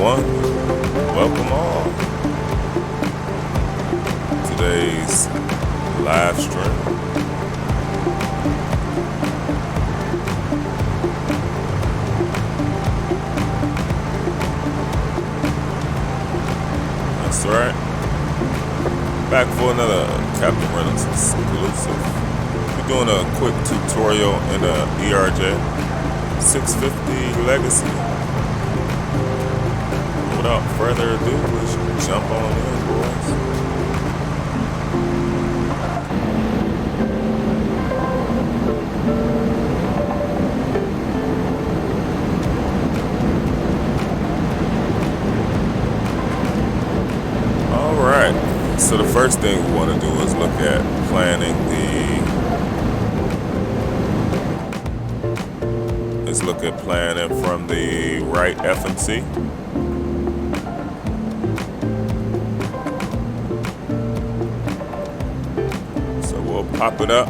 everyone. Welcome all. Today's live stream. That's right. Back for another Captain Reynolds exclusive. We're doing a quick tutorial in a ERJ 650 Legacy. Without further ado, let's jump on in, boys. All right. So the first thing we want to do is look at planning from the right FMC. Pop it up.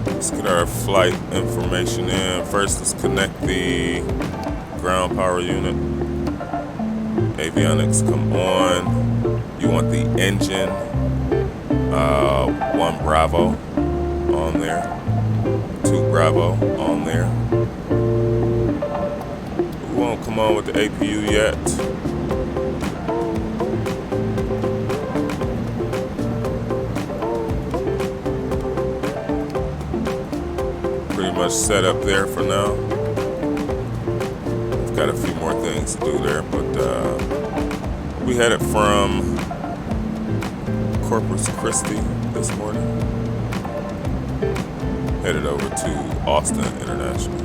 Let's get our flight information in. First, let's connect the ground power unit. Avionics come on. You want the engine, 1 Bravo on there, 2 Bravo on there. We won't come on with the APU yet. Much set up there for now. We've got a few more things to do there, but we headed from Corpus Christi this morning, headed over to Austin International.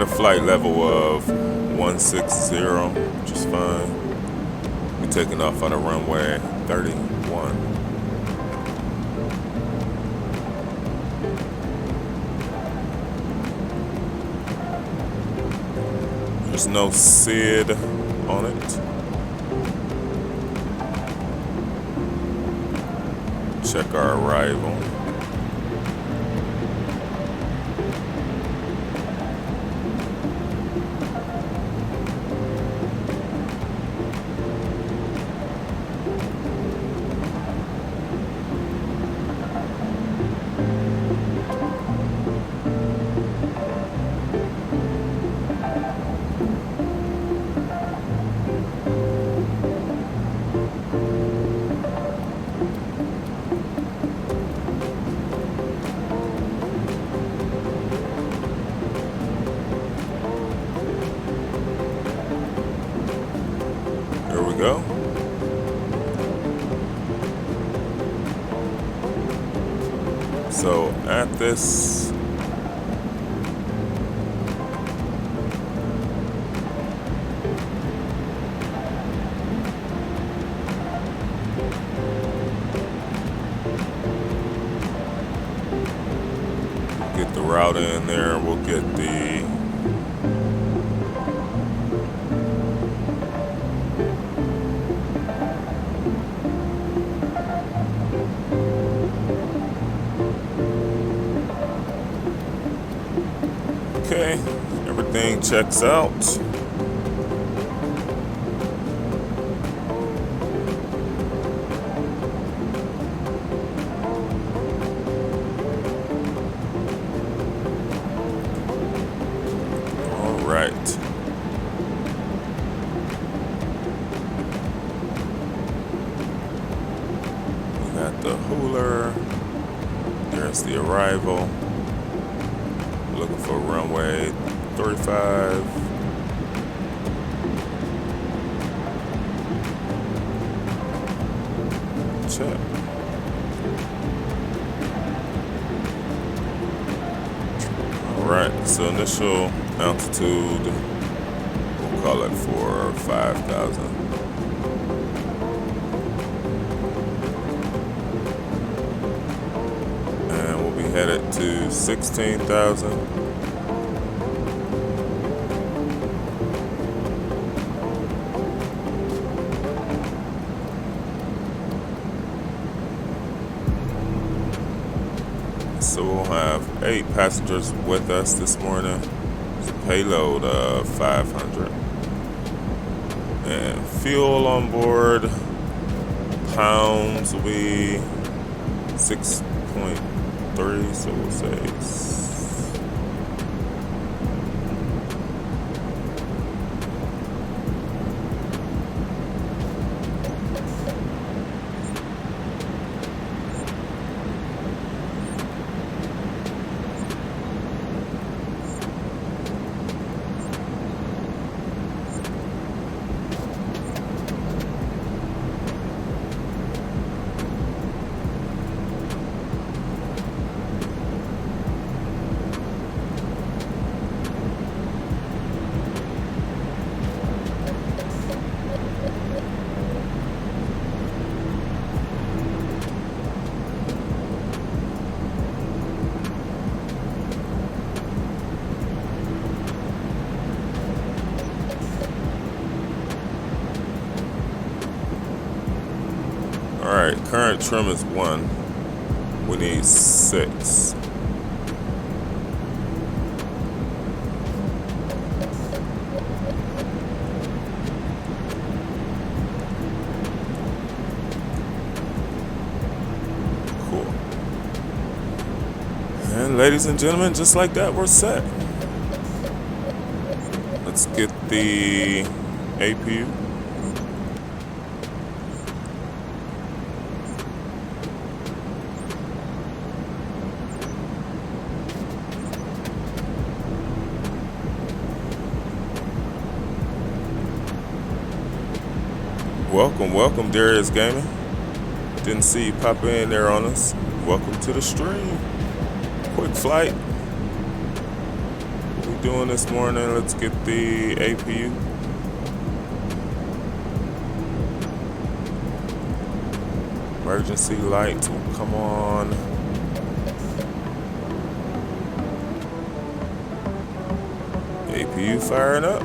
Flight level of 160, which is fine. We're taking off on a runway 31. There's no SID on it. Check our arrival. Go. So at this get the route in there, we'll get the okay, everything checks out. All right. We got the hooler. There's the arrival. Looking for runway 35. Check. Alright, so initial altitude, we'll call it for 5,000. headed to 16,000. So we'll have 8 passengers with us this morning. It's a payload of 500. And fuel on board pounds will be 6.3, so we'll say Alright, current trim is 1. We need 6. Cool. And ladies and gentlemen, just like that, we're set. Let's get the APU. Welcome, Darius Gaming. Didn't see you pop in there on us. Welcome to the stream. Quick flight. What we doing this morning? Let's get the APU. Emergency lights will come on. APU firing up.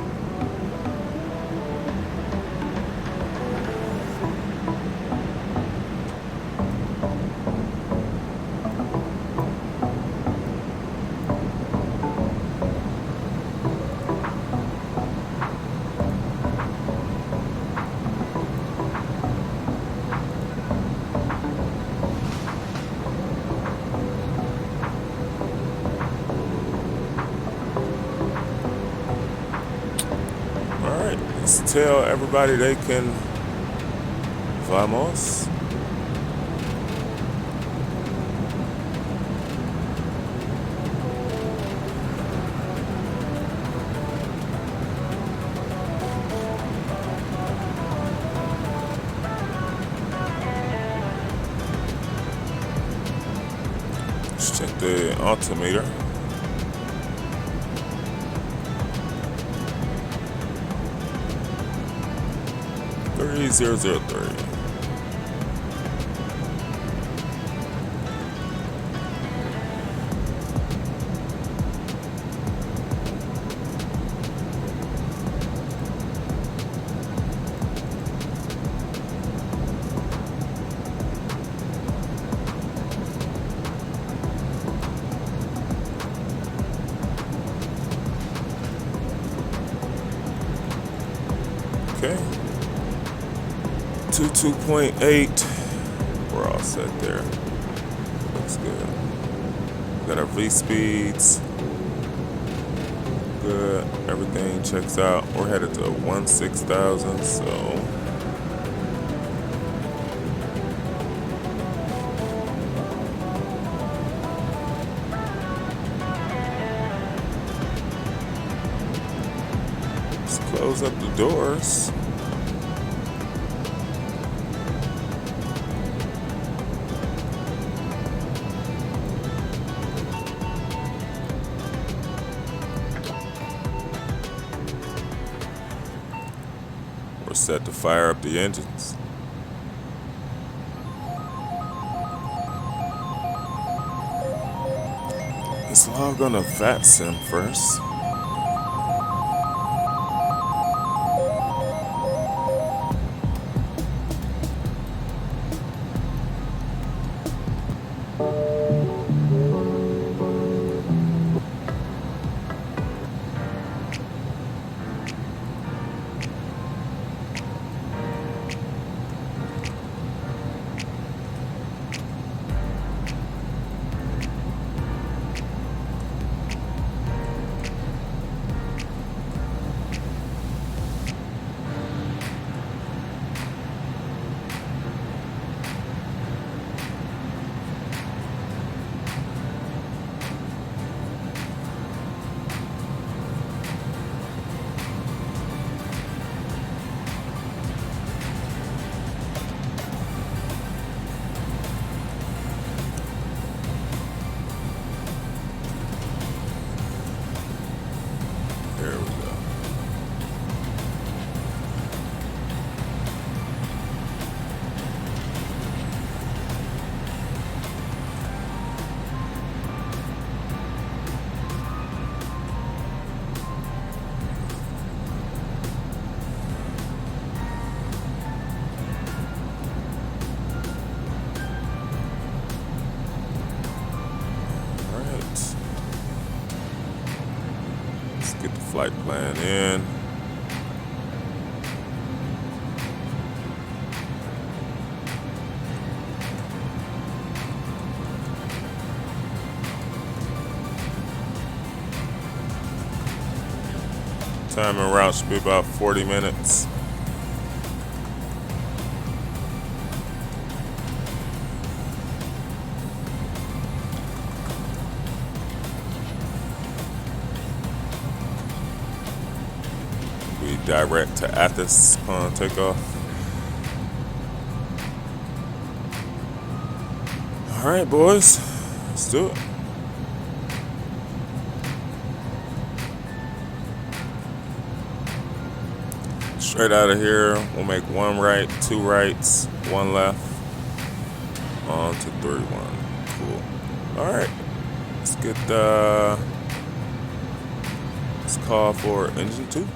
Let's tell everybody they can vamos. Let's check the altimeter. .003. Okay. 2.8. We're all set there. Looks good. Got our V speeds. Good. Everything checks out. We're headed to 16,000. So let's close up the doors. We're set to fire up the engines. Let's log on to VATSIM first. There we go. Let's get the flight plan in. Time en route should be about 40 minutes. We direct to Athens upon takeoff. All right, boys, let's do it. Straight out of here, we'll make one right, two rights, one left, on to 31. Cool. All right, let's get let's call for engine 2.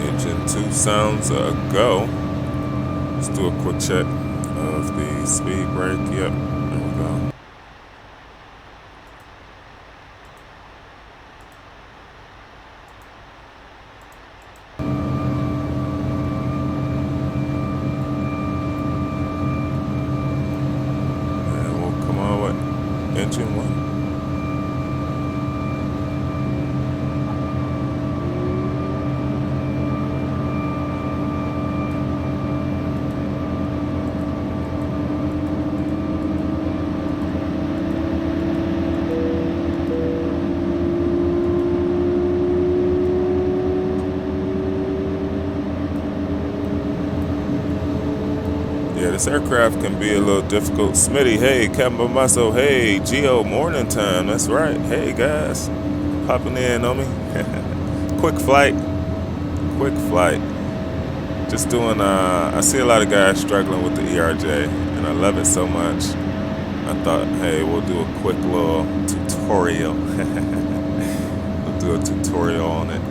Engine 2 sounds a go. Let's do a quick check of the speed brake. Yep, there we go. And we'll come on with engine 1. Yeah, this aircraft can be a little difficult. Smitty, hey, Captain Bamaso, hey, Geo, morning time, that's right. Hey, guys, popping in on me. Quick flight. Just doing, I see a lot of guys struggling with the ERJ, and I love it so much. I thought, hey, we'll do a quick little tutorial. We'll do a tutorial on it.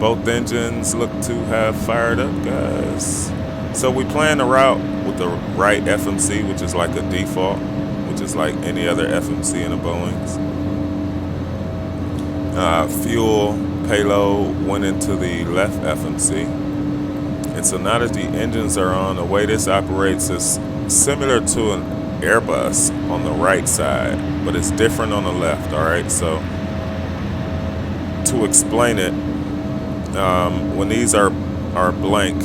Both engines look to have fired up, guys. So we plan the route with the right FMC, which is like a default, which is like any other FMC in the Boeings. Fuel payload went into the left FMC. And so now that the engines are on, the way this operates is similar to an Airbus on the right side, but it's different on the left, all right? So to explain it, when these are blank,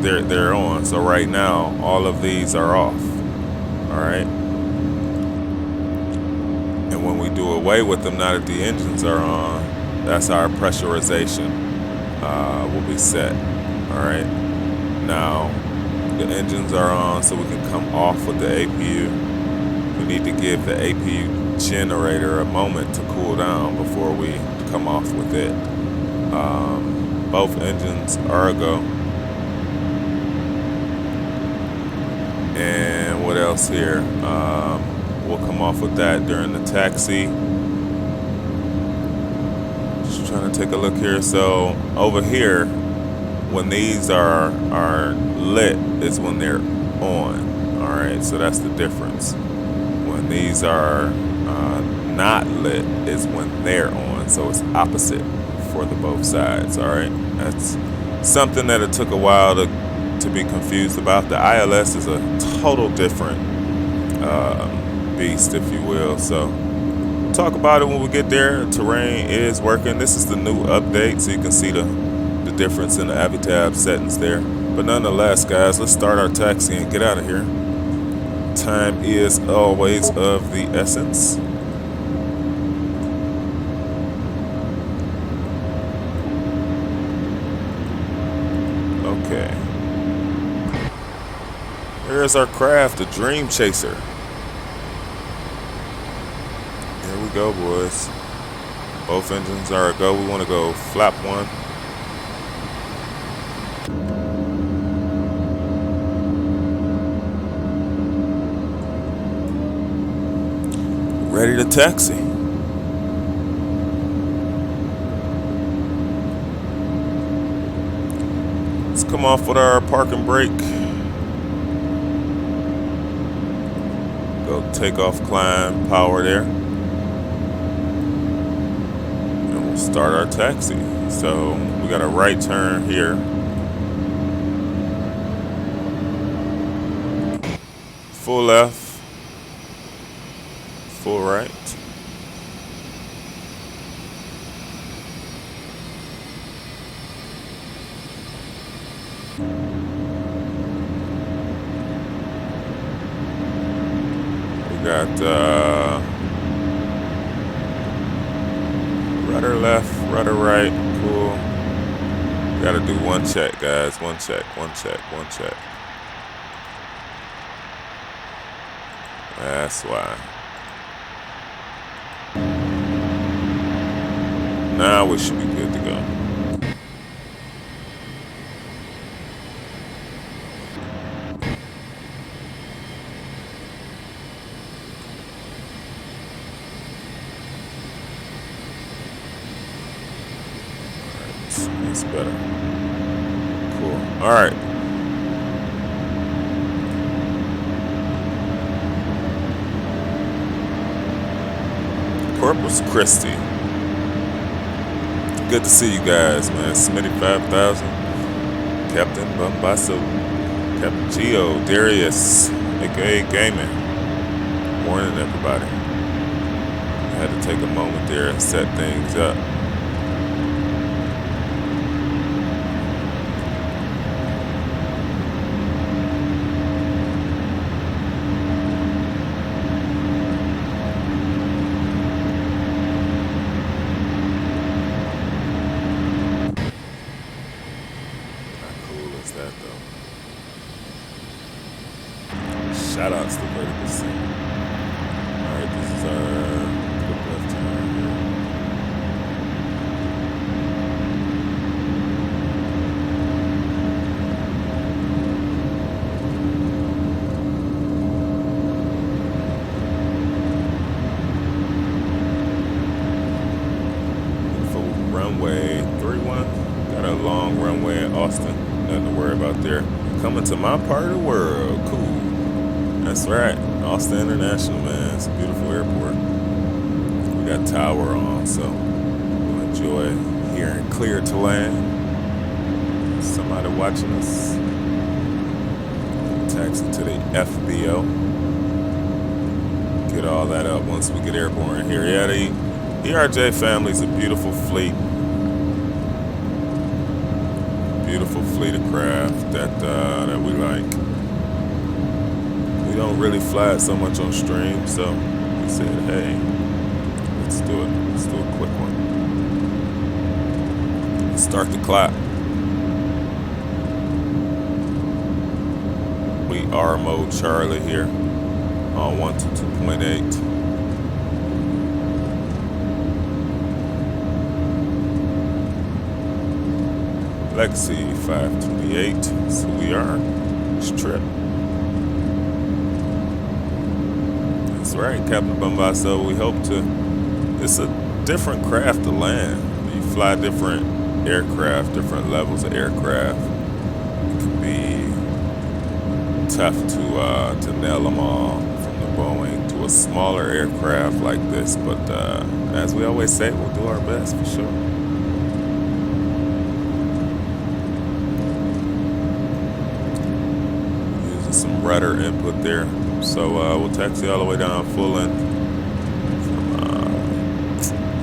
they're on. So right now, all of these are off. All right. And And when we do away with them, now that the engines are on, that's our pressurization will be set. All right. Now the engines are on, so we can come off with the APU. We need to give the APU generator a moment to cool down before we come off with it. Both engines are a go. And what else here? We'll come off with that during the taxi. Just trying to take a look here. So over here, when these are lit is when they're on. All right, so that's the difference. When these are not lit is when they're on. So it's opposite for the both sides. All right, that's something that it took a while to be confused about. The ILS is a total different beast, if you will. So we'll talk about it when we get there. Terrain is working. This is the new update, so you can see the difference in the Avitab settings there. But nonetheless, guys, let's start our taxi and get out of here. Time is always of the essence. Okay. Here's our craft, the Dream Chaser. Here we go, boys. Both engines are a go. We want to go flap one. Ready to taxi. Let's come off with our park and brake. Go take off, climb, power there. And we'll start our taxi. So we got a right turn here. Full left. Full right. We got rudder left, rudder right. Cool. We gotta do one check, guys. One check, one check, one check. That's why. Now we should be good to go. Alright, that's better. Cool. Alright. Corpus Christi. Good to see you guys, man. Smitty 5000, Captain Bombasso, Captain Geo, Darius, aka Gaming. Morning, everybody. I had to take a moment there and set things up. Shout outs to Vertical C. Alright, this is our quick left turn here. For runway 31, got a long runway in Austin. Nothing to worry about there. Coming to my part of the world. Cool. That's right, Austin International, man. It's a beautiful airport. We got tower on, so we'll enjoy hearing clear to land. Somebody watching us. Taxi to the FBO. Get all that up once we get airborne here. Yeah, the ERJ family's a beautiful fleet. Beautiful fleet of craft that we like. We don't really fly it so much on stream, so we said, hey, Let's do it. Let's do a quick one. Start the clock. We R mode Charlie here on 122.8. Legacy 528. So we are. Strip. That's right, Captain Bombasso. We hope to. It's a different craft to land. You fly different aircraft, different levels of aircraft. It can be tough to nail them all from the Boeing to a smaller aircraft like this. But as we always say, we'll do our best for sure. Some rudder input there, so we'll taxi all the way down full in from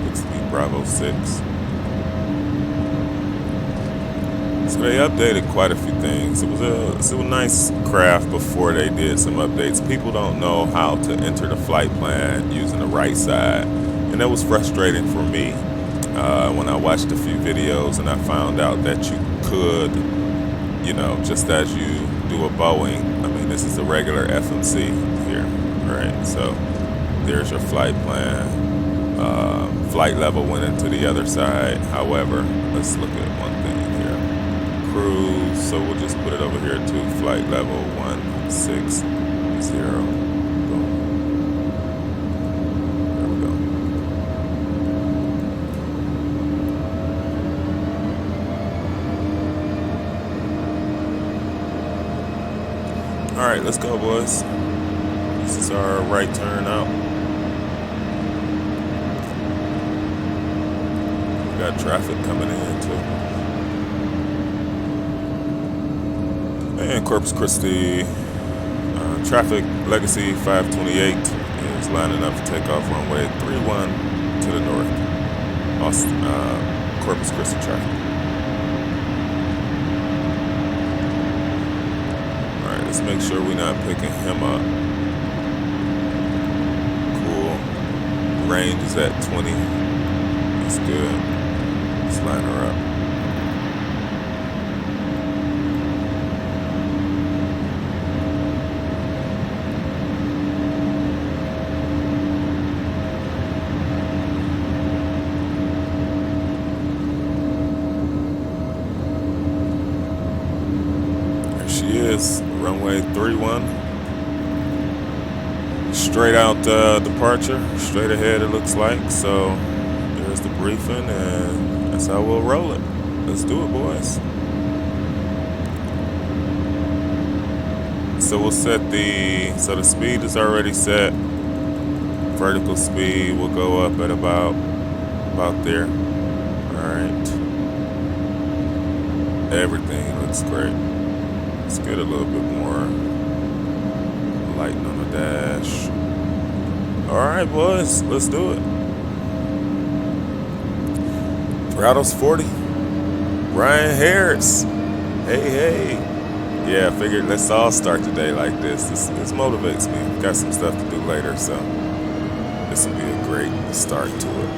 looks to be Bravo 6. So they updated quite a few things. It was a nice craft before they did some updates. People don't know how to enter the flight plan using the right side, and that was frustrating for me when I watched a few videos and I found out that you could, just as you do a Boeing. I mean, this is a regular FMC here, right? So there's your flight plan. Flight level went into the other side. However, let's look at one thing here. Cruise, so we'll just put it over here to flight level 160. Boom. There we go. All right, let's go, boys. This is our right turn out. We got traffic coming in too. And Corpus Christi, traffic Legacy 528 is lining up for takeoff runway 31 to the north. Austin, Corpus Christi traffic. Let's make sure we're not picking him up. Cool. Range is at 20. That's good. Let's line her up. There she is. Runway 31. Straight out departure. Straight ahead it looks like. So there's the briefing and that's how we'll roll it. Let's do it, boys. So we'll set the speed is already set. Vertical speed will go up at about there. Alright. Everything looks great. Let's get a little bit more lighting on the dash. All right, boys, let's do it. Throttle's 40. Ryan Harris. Hey. Yeah, I figured let's all start the day like this. This motivates me. I've got some stuff to do later, so this will be a great start to it.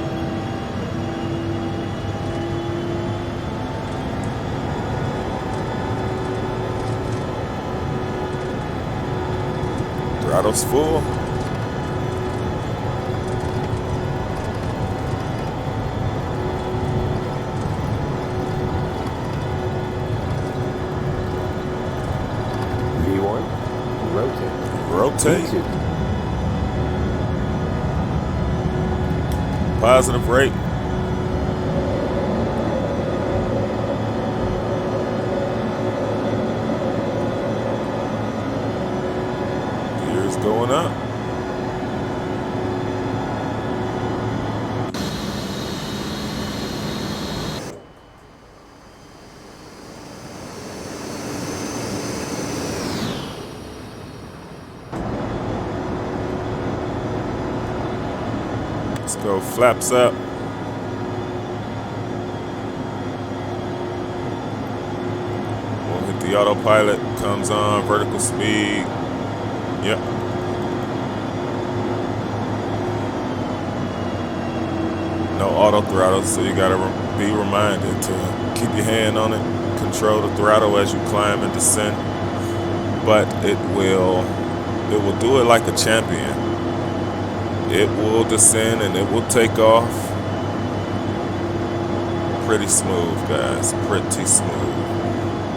Throttle's full. V1, rotate. V2. Positive rate. Gears going up. Let's go, flaps up. We'll hit the autopilot, comes on, vertical speed. Yep. no auto throttle, so you gotta be reminded to keep your hand on it, control the throttle as you climb and descend. But it will do it like a champion. It will descend and it will take off. Pretty smooth, guys, pretty smooth.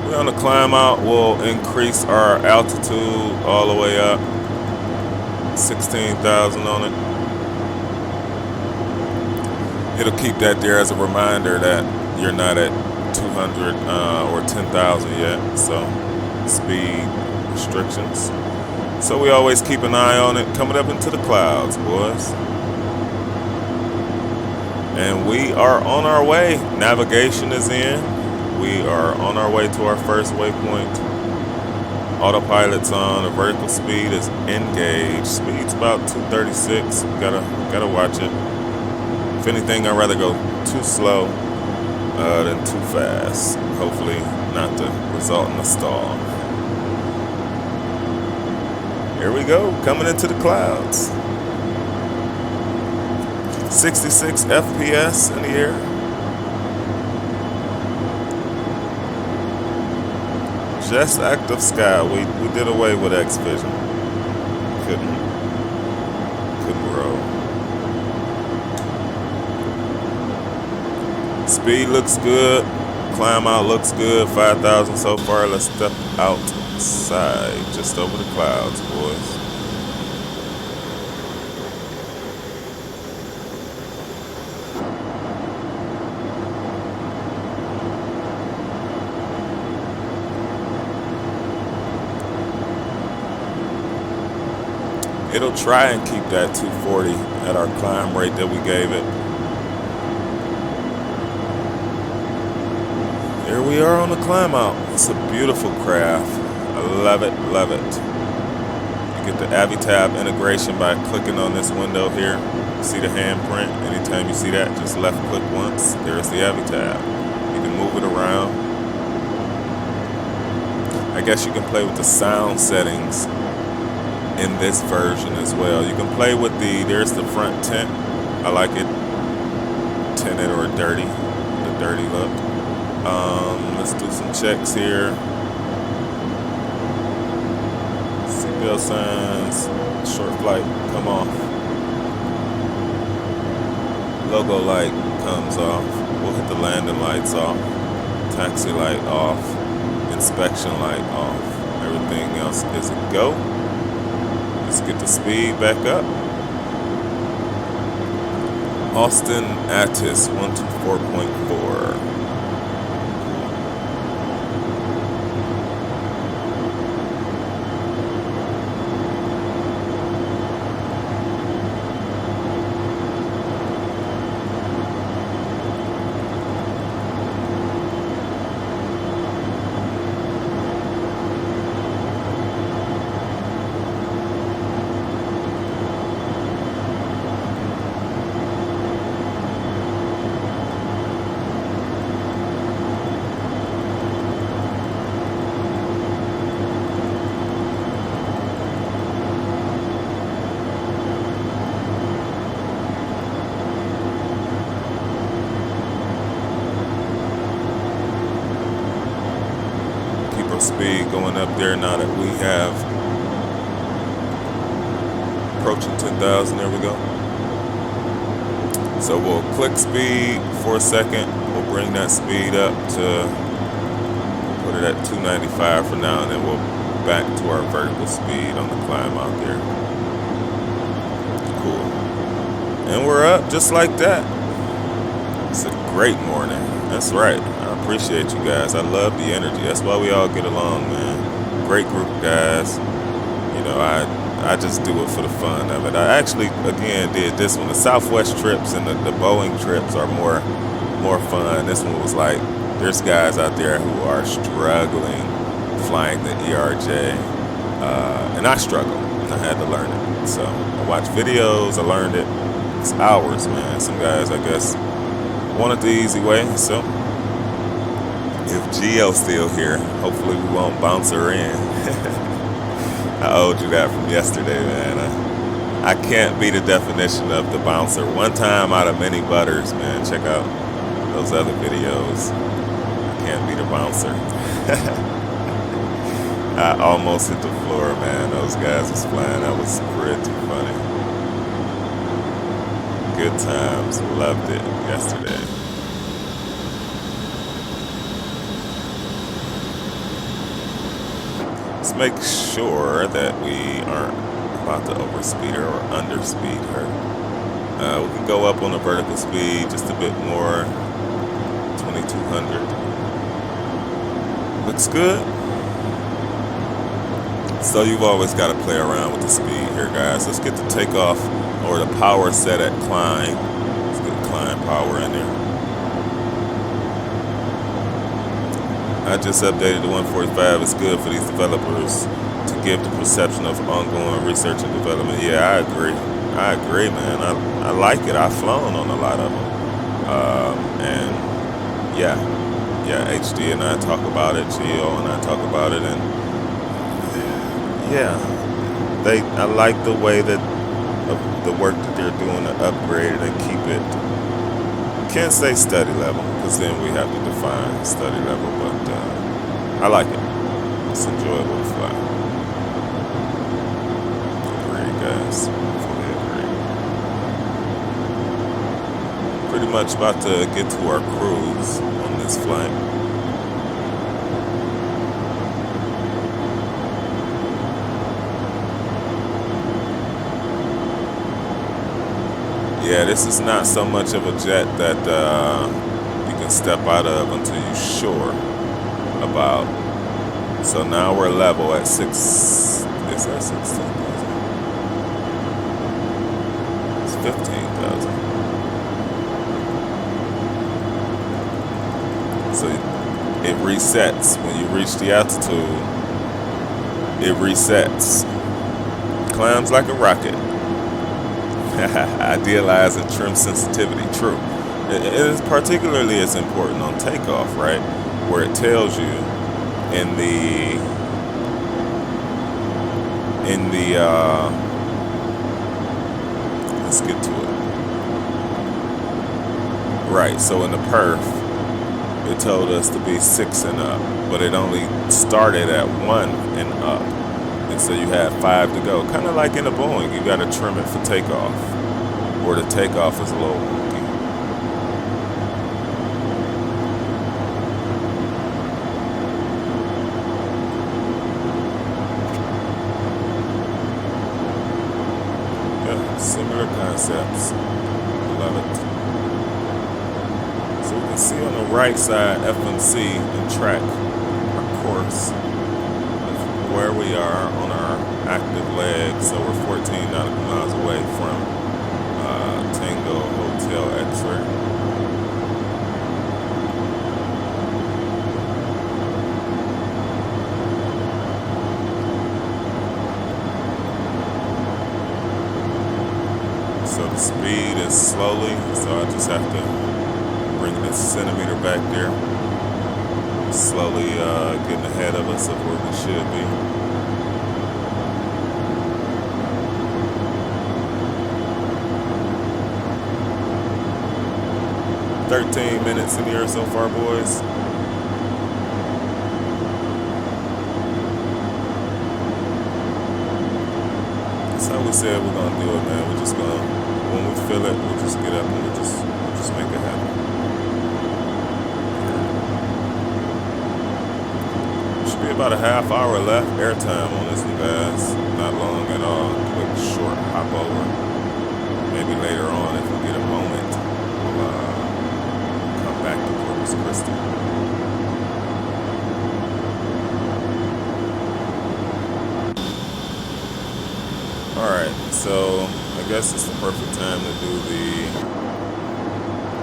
We're on the climb out. We'll increase our altitude all the way up, 16,000 on it. It'll keep that there as a reminder that you're not at 200 or 10,000 yet, so speed restrictions. So we always keep an eye on it. Coming up into the clouds, boys. And we are on our way. Navigation is in. We are on our way to our first waypoint. Autopilot's on. The vertical speed is engaged. Speed's about 236. Gotta watch it. If anything, I'd rather go too slow than too fast. Hopefully not to result in a stall. Here we go, coming into the clouds. 66 FPS in the air. Just active sky. We did away with X Vision. Couldn't roll. Speed looks good. Climb out looks good. 5,000 so far. Let's step outside, just over the clouds, boys. It'll try and keep that 240 at our climb rate that we gave it. Here we are on the climb out. It's a beautiful craft. I love it, love it. You get the AviTab integration by clicking on this window here. See the handprint? Anytime you see that, just left click once. There's the AviTab. You can move it around. I guess you can play with the sound settings in this version as well. You can play with there's the front tint. I like it tinted or dirty, the dirty look. Let's do some checks here. Seatbelt signs, short flight, come off. Logo light comes off. We'll hit the landing lights off. Taxi light off. Inspection light off. Everything else is a go. Let's get the speed back up. Austin Attis 124.4. Speed going up there now that we have approaching 10,000. There we go. So we'll click speed for a second. We'll bring that speed up to put it at 295 for now, and then we'll back to our vertical speed on the climb out there. Cool. And we're up just like that. It's a great morning. That's right. I appreciate you guys. I love the energy. That's why we all get along, man. Great group of guys. You know, I just do it for the fun of it. I actually, again, did this one. The Southwest trips and the Boeing trips are more fun. This one was like, there's guys out there who are struggling flying the ERJ. And I struggle. I had to learn it. So I watched videos. I learned it. It's hours, man. Some guys, I guess, wanted the easy way. So if Gio's still here, hopefully we won't bounce her in. I owed you that from yesterday, man. I can't be the definition of the bouncer. One time out of many butters, man. Check out those other videos. I can't be the bouncer. I almost hit the floor, man. Those guys was flying. That was pretty funny. Good times. Loved it yesterday. Let's make sure that we aren't about to overspeed her or underspeed her. We can go up on the vertical speed just a bit more. 2200. Looks good. So you've always got to play around with the speed here, guys. Let's get the takeoff or the power set at climb. Let's get climb power in there. I just updated the 145. It's good for these developers to give the perception of ongoing research and development. Yeah, I agree, man. I like it. I've flown on a lot of them. And yeah, HD and I talk about it. Gio and I talk about it. And yeah, I like the way that the work that they're doing to upgrade it and keep it. Can't say study level because then we have to define study level, but I like it. It's enjoyable to fly. Agree, guys. Fully agree. Pretty much about to get to our cruise on this flight. Yeah, this is not so much of a jet that you can step out of until you're sure about. So now we're level at 6. Is that 16,000? It's 15,000. So it resets when you reach the altitude. It resets. Climbs like a rocket. Idealize and trim sensitivity. True. It is particularly as important on takeoff, right? Where it tells you in the let's get to it. Right. So in the perf, it told us to be 6 and up, but it only started at 1 and up. And so you had 5 to go. Kind of like in a Boeing, you got to trim it for takeoff, where the takeoff is a little wonky. Yeah, similar concepts. Love it. So we can see on the right side FMC and track our course. Where we are on our active leg, so we're 14 nautical miles away from Tango Hotel X-ray. So the speed is slowly, so I just have to bring this centimeter back there. Slowly getting ahead of us of where we should be. "13 minutes in here so far, boys." That's how we said we're gonna do it, man. We're just gonna, when we feel it, we'll just get up and we'll just make it happen. Be about a half hour left airtime on this one, guys. Not long at all. Quick, short hop over. Maybe later on, if we get a moment, we'll come back to Corpus Christi. All right, so I guess it's the perfect time to do the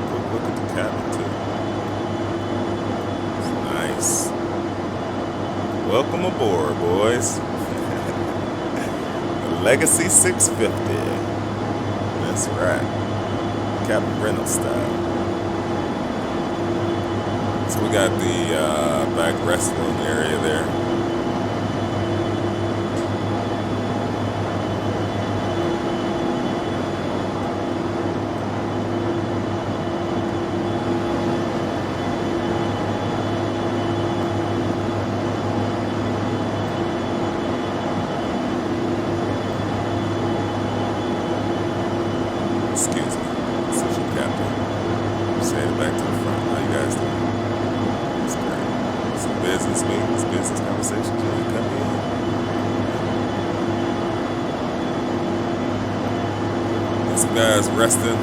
quick look at the cabin too. It's nice. Welcome aboard, boys. Legacy 650. That's right. Captain Reynolds style. So we got the back restroom area there. guys resting.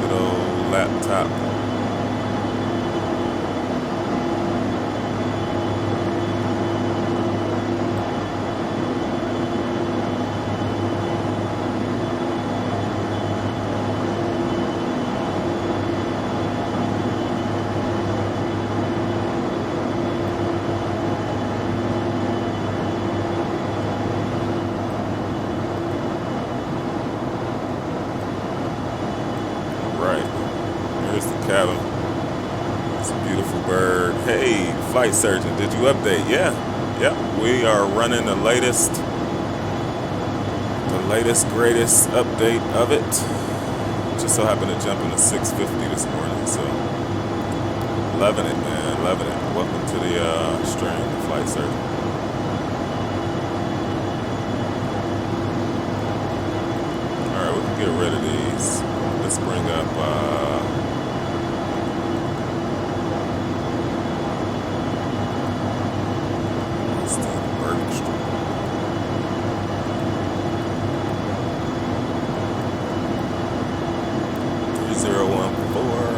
Good old laptop. Here's the cabin. It's a beautiful bird. Hey, flight surgeon, did you update? Yeah, yep. We are running the latest, greatest update of it. Just so happened to jump into 650 this morning, so loving it, man, loving it. Welcome to the stream, flight surgeon. All right, we can get rid of these. Let's bring up.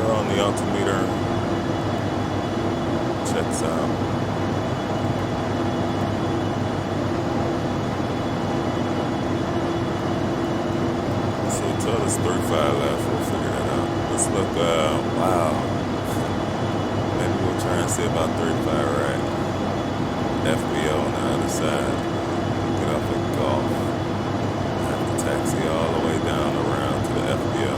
On the altimeter. Checks out. So tell us 35 left. We'll figure that out. Let's look. Wow. Maybe we'll try and see about 35 right. FBO on the other side. Get off at Gulf. Have to taxi all the way down around to the FBO.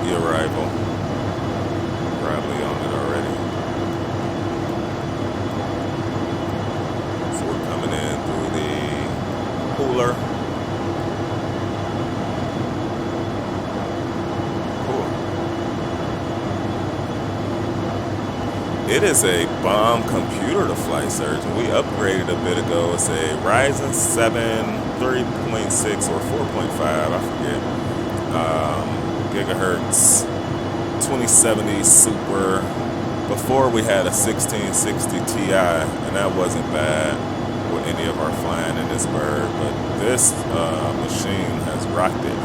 The arrival. Probably on it already. So we're coming in through the cooler. Cool. It is a bomb computer, the flight surgeon. We upgraded a bit ago. It's a Ryzen 7 3.6 or 4.5, I forget. Gigahertz 2070 Super. Before we had a 1660 Ti, and that wasn't bad with any of our flying in this bird, but this machine has rocked it.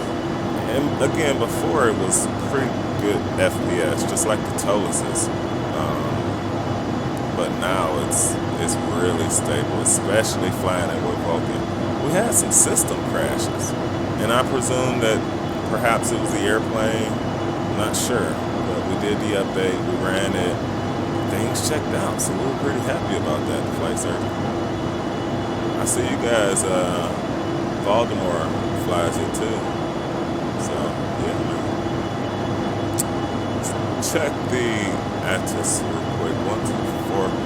And again, before it was pretty good FPS, just like the Toluses. But now it's really stable, especially flying it with Vulkan. We had some system crashes, and I presume that perhaps it was the airplane, I'm not sure, but we did the update, we ran it, things checked out, so we were pretty happy about that, the flight surgeon. I see you guys, Baltimore flies it too, so yeah, man. Let's check the ATIS real quick, 124.4.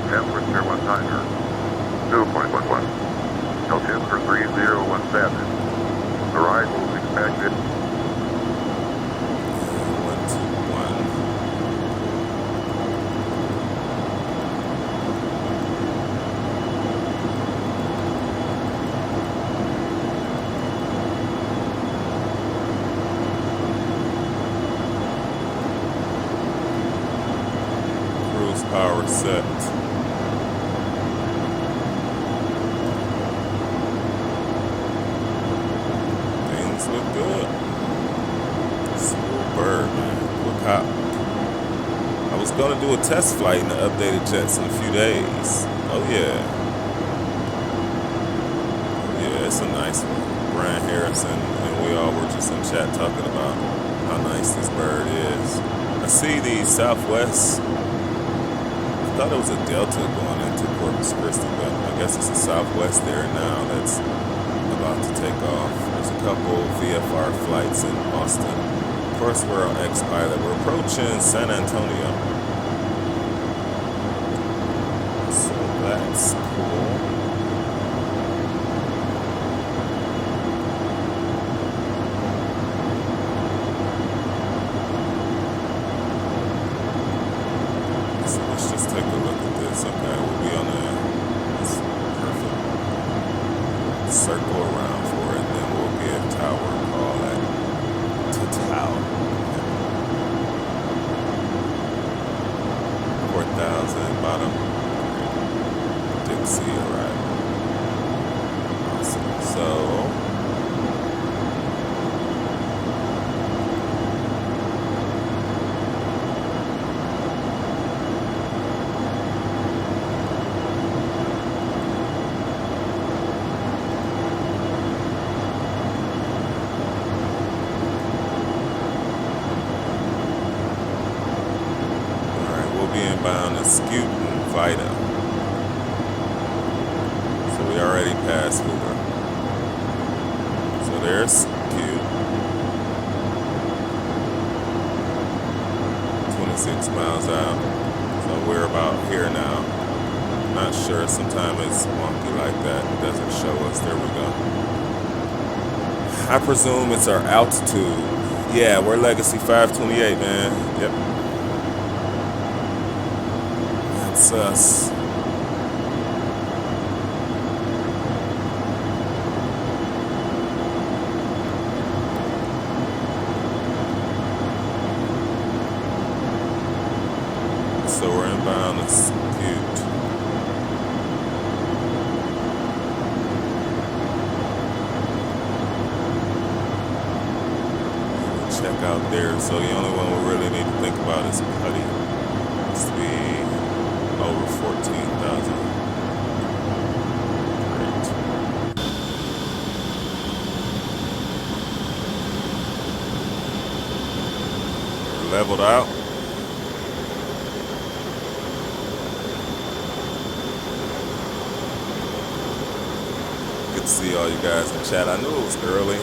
Temperature 100. 2.11. Altimeter 3017. Arrival expected. 121. Cruise power set. Look good. Smooth bird, man. Look hot. I was gonna do a test flight in the updated jets in a few days. Oh yeah. Yeah, it's a nice one. Brian Harrison and we all were just in chat talking about how nice this bird is. I see the Southwest. I thought it was a Delta going into Corpus Christi, but I guess it's a Southwest there now that's about to take off. There's a couple VFR flights in Austin. Of course, we're on X-Pilot. We're approaching San Antonio. So that's cool. go around for it, and then we'll give Tower a call to Tower. 4,000 bottom. Dixie, alright. Awesome. So inbound is Scoot and Vita. So we already passed Hoover. So there's Scoot. 26 miles out. So we're about here now. Not sure, sometimes it's wonky like that. It doesn't show us. There we go. I presume it's our altitude. Yeah, we're Legacy 528, man. Yep. That's us. So we're inbound to Scoot. Check out there. So the only one we really need to think about is Putty. It's to be over 14,000. Great. We're leveled out. Good to see all you guys in chat. I knew it was early. I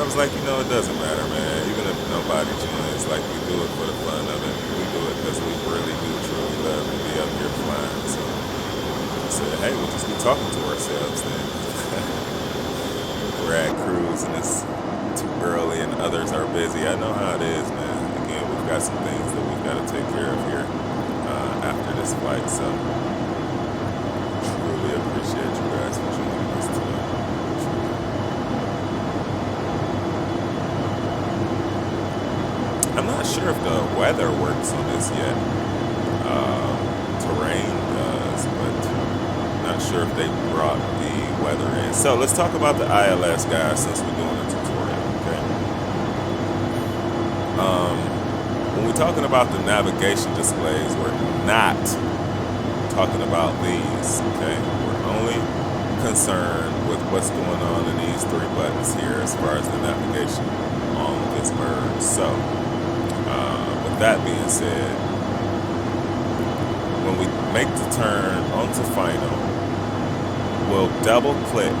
was like, it doesn't matter, man. Even if nobody joins, like, we do it for the fun of it. We do it because we really do truly love to be up here flying. So I said, hey, we'll just be talking to ourselves then. We're at cruise and it's too early and others are busy. I know how it is, man. Again, we've got some things that we've got to take care of here after this flight. So truly appreciate you guys for joining us today. I'm not sure if the weather works on this yet. Terrain does, but not sure if they brought the weather in. So let's talk about the ILS, guys, since we're doing a tutorial, okay? When we're talking about the navigation displays, we're not talking about these, okay? We're only concerned with what's going on in these three buttons here as far as the navigation on this bird. So with that being said, when we make the turn onto final, we'll double click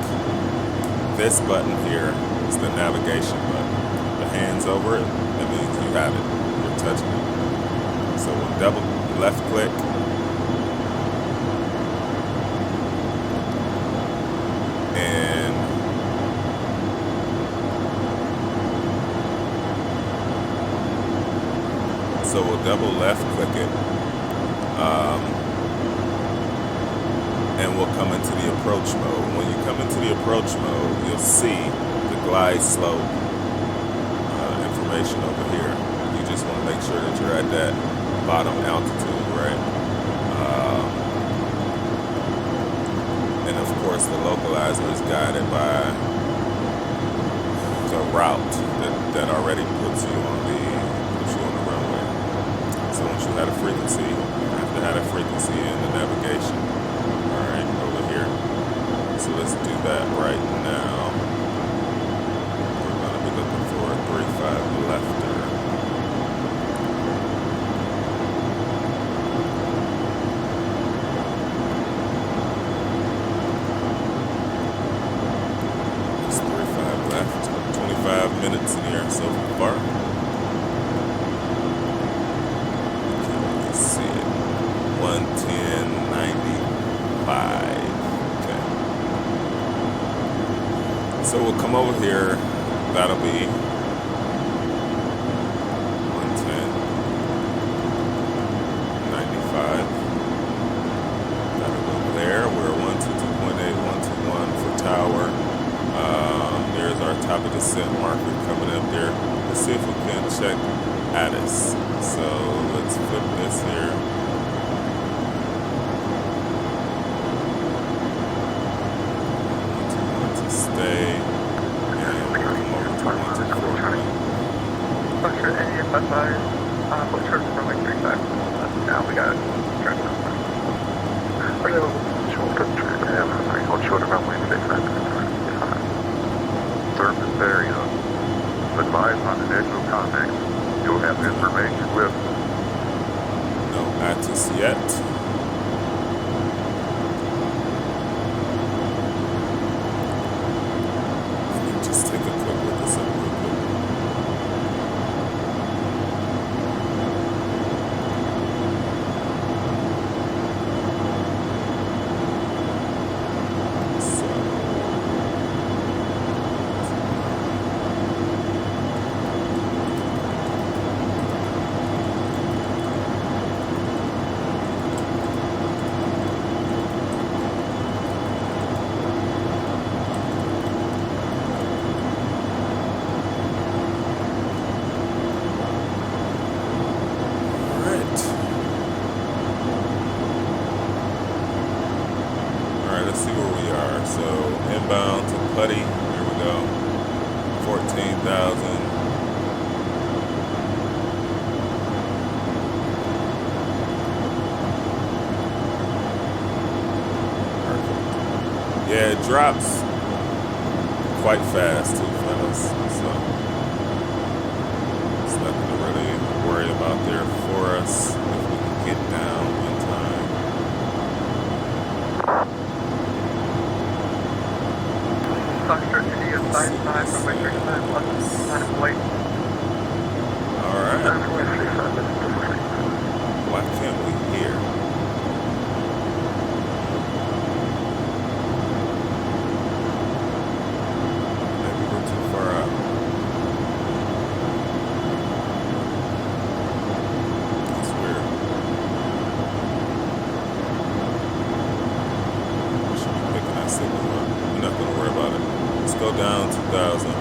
this button here. It's the navigation button. The hands over it, that means you have it. You're touching it. So we'll double left click. And so we'll double left click it. And we'll come into the approach mode. When you come into the approach mode, you'll see the glide slope information over here. You just want to make sure that you're at that bottom altitude, right? And of course, the localizer is guided by the route that already puts you on the runway. So once you have a frequency, you have to have a frequency in the navigation. Alright, over here. So let's do that right now. We're going to be looking for a 3-5 lefter. It's 3-5 left. 25 minutes in here so far. Let's see it. 110.95. So we'll come over here, that'll be 110.95. That'll go there. We're 122.8, 121 for tower. Copy descent marker coming up there. Let's see if we can check ATIS. So let's flip this here. Want to stay and come over to 124. Buster, any FSIs? What's your runway 35? Now we got traffic. Hold short of runway 35. Surface area. Advise on initial contact. You'll have information with. No ATIS yet. Let me just take a quick look at this up real quick. So, Alright, let's see where we are. So, inbound to Putty. Here we go. 14,000. Perfect. Yeah, it drops quite fast too, fellas. So, it's nothing to really worry about there for us if we can get down in time. Buster, India 55 from my 35. Wait. Alright. Why can't we hear? Maybe we're too far out. That's weird. We should be picking that signal up. We're not gonna worry about it. Let's go down 2,000.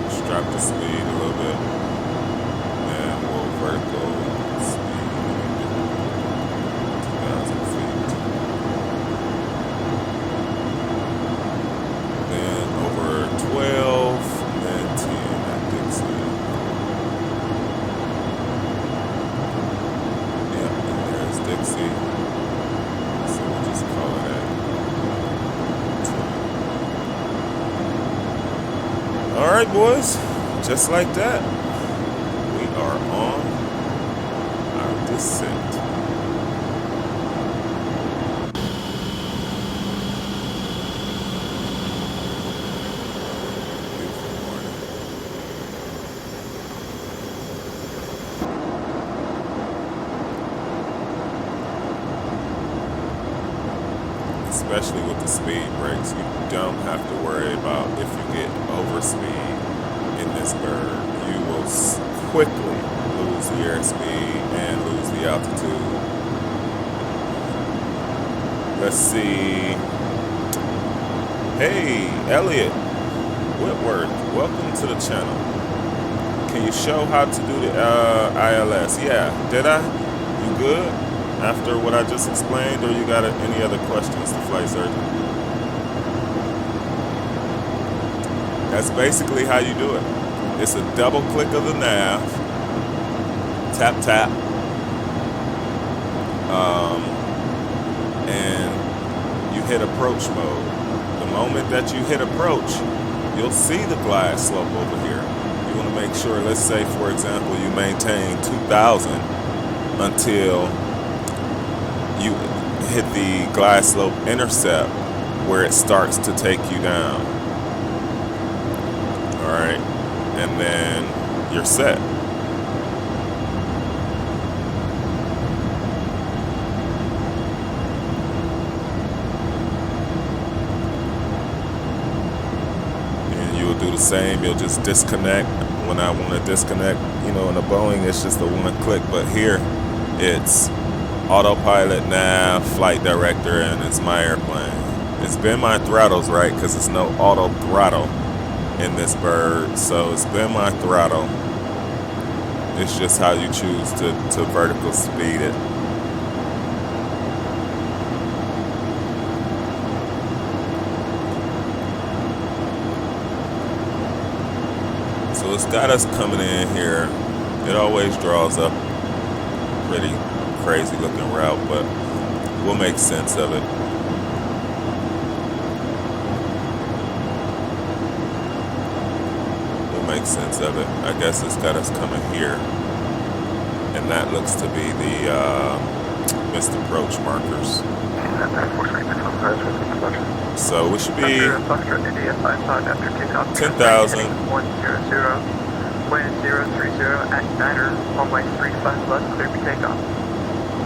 Let's drop the speed a little bit. And we'll vertical speed 2,000 feet. Then over 12, then 10 at Dixie. Yeah, and there's Dixie. So we'll just call it at 20. All right, boys. Just like that, we are on our descent. Beautiful morning. Especially with the speed brakes, you don't have to worry about if you get overspeed in this bird. You will quickly lose the airspeed and lose the altitude. Let's see. Hey, Elliot Whitworth, welcome to the channel. Can you show how to do the ILS? Yeah, did I? You good? After what I just explained, or you got any other questions, the flight surgeon? That's basically how you do it. It's a double click of the nav, tap, tap, and you hit approach mode. The moment that you hit approach, you'll see the glide slope over here. You want to make sure, let's say, for example, you maintain 2,000 until you hit the glide slope intercept where it starts to take you down. All right, and then you're set. And you'll do the same. You'll just disconnect when I want to disconnect. You know, in a Boeing, it's just a one click, but here it's autopilot, nav, flight director, and it's my airplane. It's been my throttles, right? Because it's no auto throttle. in this bird, so spin my throttle. It's just how you choose to vertical speed it. So it's got us coming in here. It always draws up pretty crazy looking route, but we'll make sense of it. Make sense of it. I guess it's got us coming here, and that looks to be the missed approach markers. So we should be 10,000.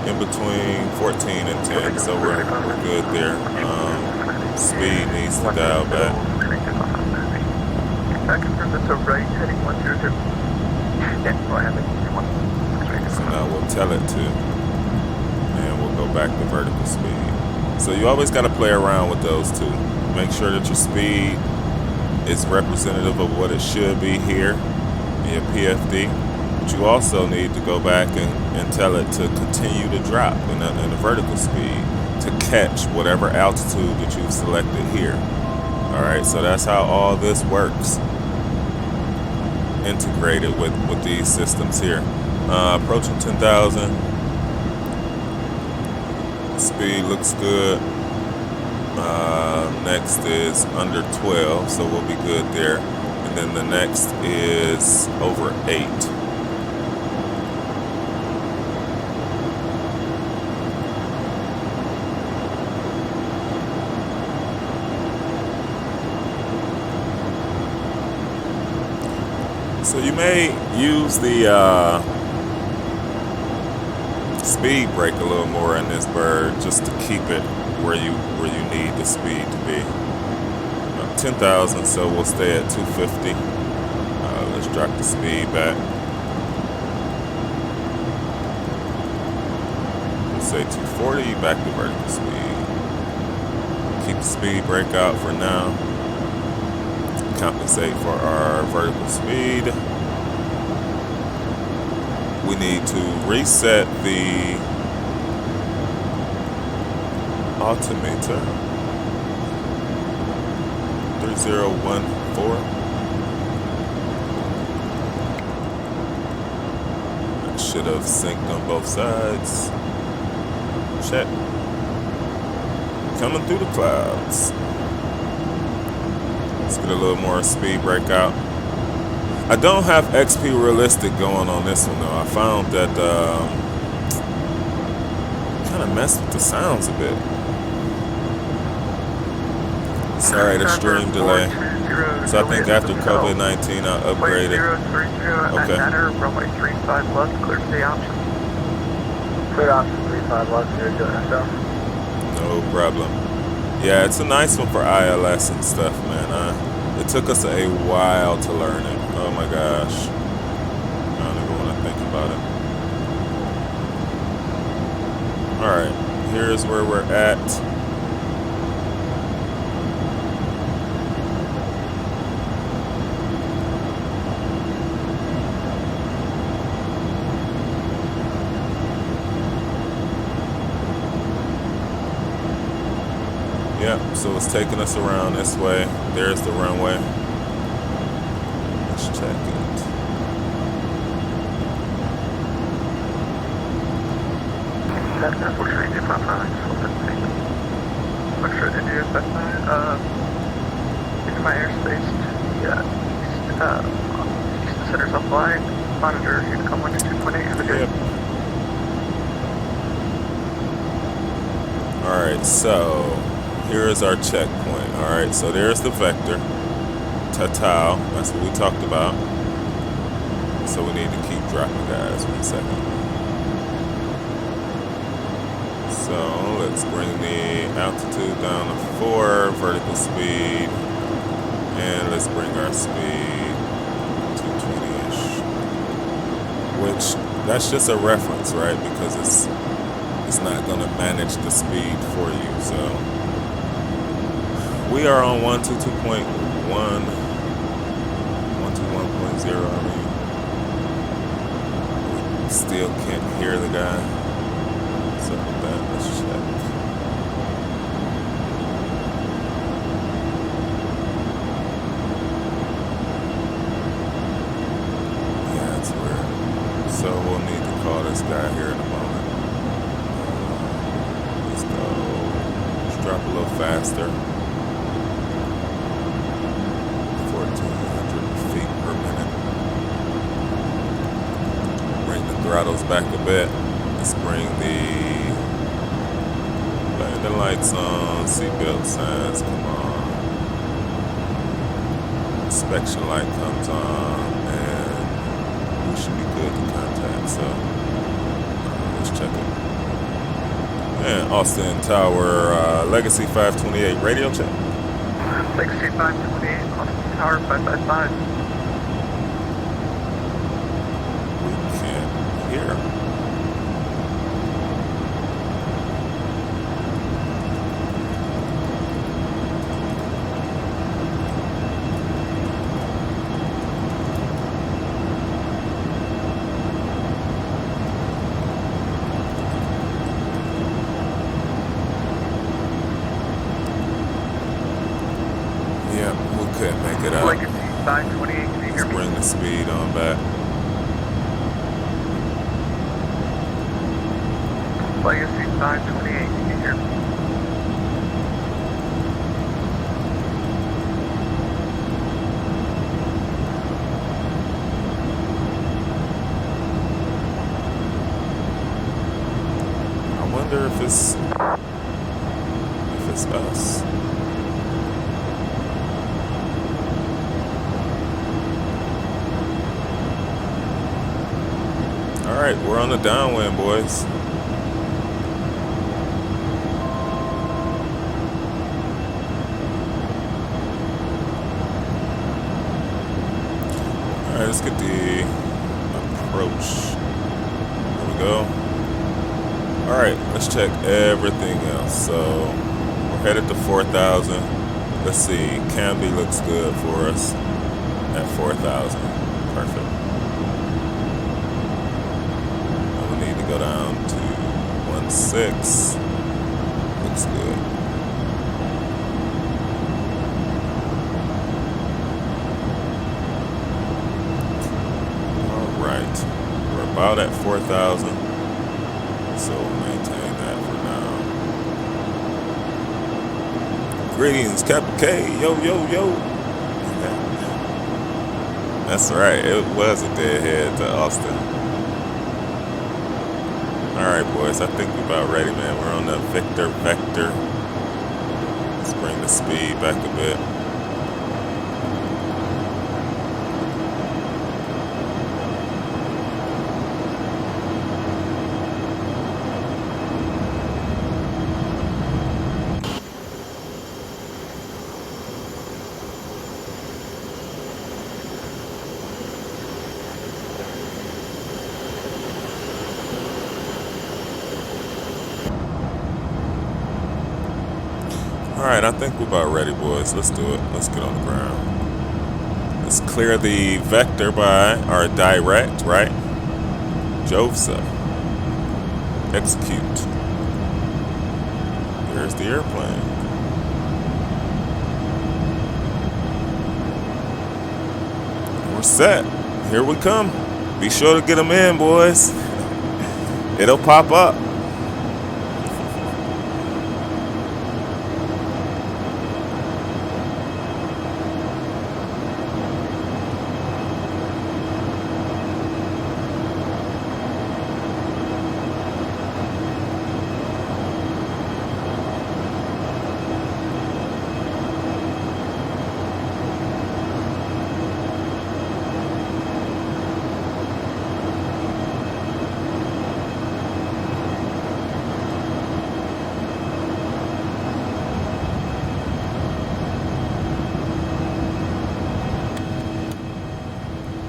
In between 14 and 10, so we're good there. Speed needs to dial back. I confirm that's a right heading 100. Yeah, go ahead. So now we'll tell it to, and we'll go back to vertical speed. So you always got to play around with those two. Make sure that your speed is representative of what it should be here in your PFD. But you also need to go back and tell it to continue to drop in the vertical speed to catch whatever altitude that you've selected here. All right, so that's how all this works, integrated with these systems here. Approaching 10,000. Speed looks good. Next is under 12, so we'll be good there. And then the next is over 8. So you may use the speed brake a little more in this bird just to keep it where you need the speed to be. 10,000, so we'll stay at 250. Let's drop the speed back. We'll say 240, back to vertical speed. Keep the speed brake out for now. Compensate for our vertical speed. We need to reset the altimeter. 3014. That should have synced on both sides. Check. Coming through the clouds. Let's get a little more speed brake out. I don't have XP Realistic going on this one though. I found that kind of messed with the sounds a bit. Sorry, the stream delay. So I think after COVID-19 I upgraded. Okay. Runway 35 left, clear to the option. Clear option 35 left, you're doing yourself. No problem. Yeah, it's a nice one for ILS and stuff, man. It took us a while to learn it. Oh my gosh. I don't even want to think about it. Alright, here's where we're at. Yep, so it's taking us around this way. There's the runway. Let's check it. That's unfortunately India 55. Look for India 55. Into my airspace to the east center's offline. Monitor, you can come 122.8. Have a good. Yep. Alright, so here is our checkpoint. Alright, so there's the vector. Tatao, that's what we talked about. So we need to keep dropping, guys. 1 second. So let's bring the altitude down to 4, vertical speed, and let's bring our speed to 220-ish. Which, that's just a reference, right? Because it's not going to manage the speed for you. So we are on 122.1. to 1.0. I mean, still can't hear the guy. What's up with that? Let's check. Yeah, that's weird. So we'll need to call this guy here in a moment. Let's go. Let's drop a little faster. 1,400 feet per minute. Bring the throttles back a bit. Let's bring the lights on, seatbelt signs come on. Inspection light comes on, and we should be good to contact. So let's check it. And Austin Tower, Legacy 528 radio check. Legacy 528, Austin Tower 555. We can't hear. Couldn't make it out. Legacy 528, can you hear Let's me? bring the speed on back. Legacy 528, can you hear me? I wonder if it's us. All right, we're on the downwind, boys. All right, let's get the approach. There we go. All right, let's check everything else. So we're headed to 4,000. Let's see, Camby looks good for us at 4,000. Perfect. Go down to 1.6. Looks good. All right. We're about at 4,000. So we'll maintain that for now. Greetings, Captain K. Yo, yo, yo. That's right. It was a deadhead to Austin. Alright, boys, I think we're about ready, man. We're on the vector. Let's bring the speed back a bit. Alright, I think we're about ready, boys. Let's do it. Let's get on the ground. Let's clear the vector by our direct, right? JOVSA. Execute. There's the airplane. We're set. Here we come. Be sure to get them in, boys. It'll pop up.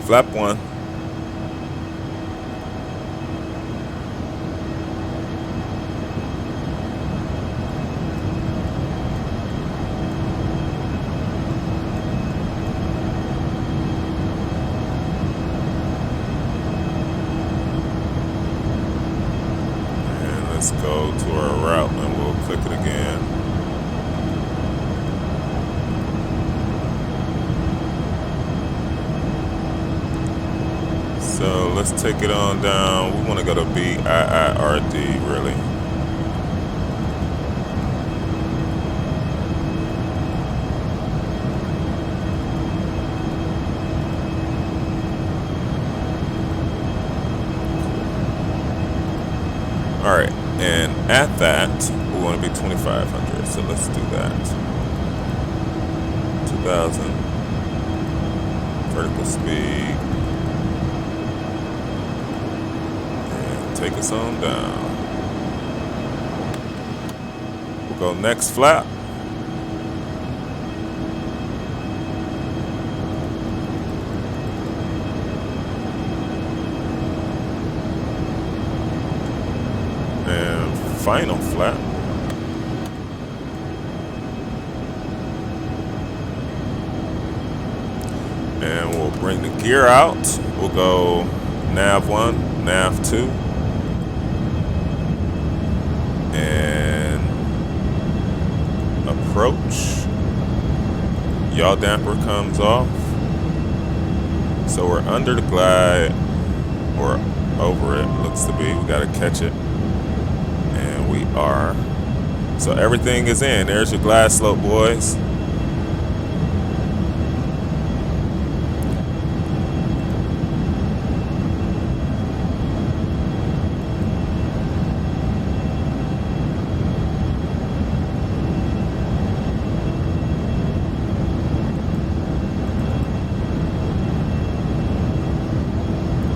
Flap 1. Let's go to our route and we'll click it again. So let's take it on down. We want to go to BIIRD, really. All right, and at that, we want to be 2,500. So let's do that. 2,000 vertical speed. Take us on down. We'll go next flap. And final flap. And we'll bring the gear out. We'll go nav 1, nav 2. And approach. Yaw damper comes off. So we're under the glide, or over it, looks to be. We gotta catch it. And we are. So everything is in. There's your glide slope, boys.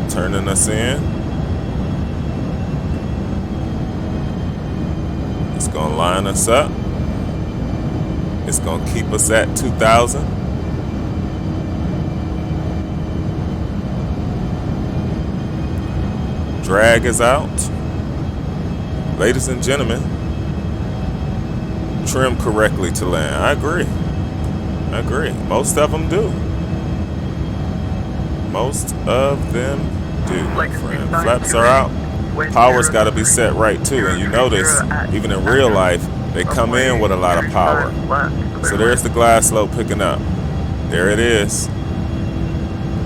Turning us in. It's gonna line us up. It's gonna keep us at 2,000. Drag is out. Ladies and gentlemen, trim correctly to land. I agree. I agree. Most of them do. Most of them do, my friend. Flaps are out. Power's got to be set right too. And you notice, even in real life, they come in with a lot of power. So there's the glide slope picking up. There it is.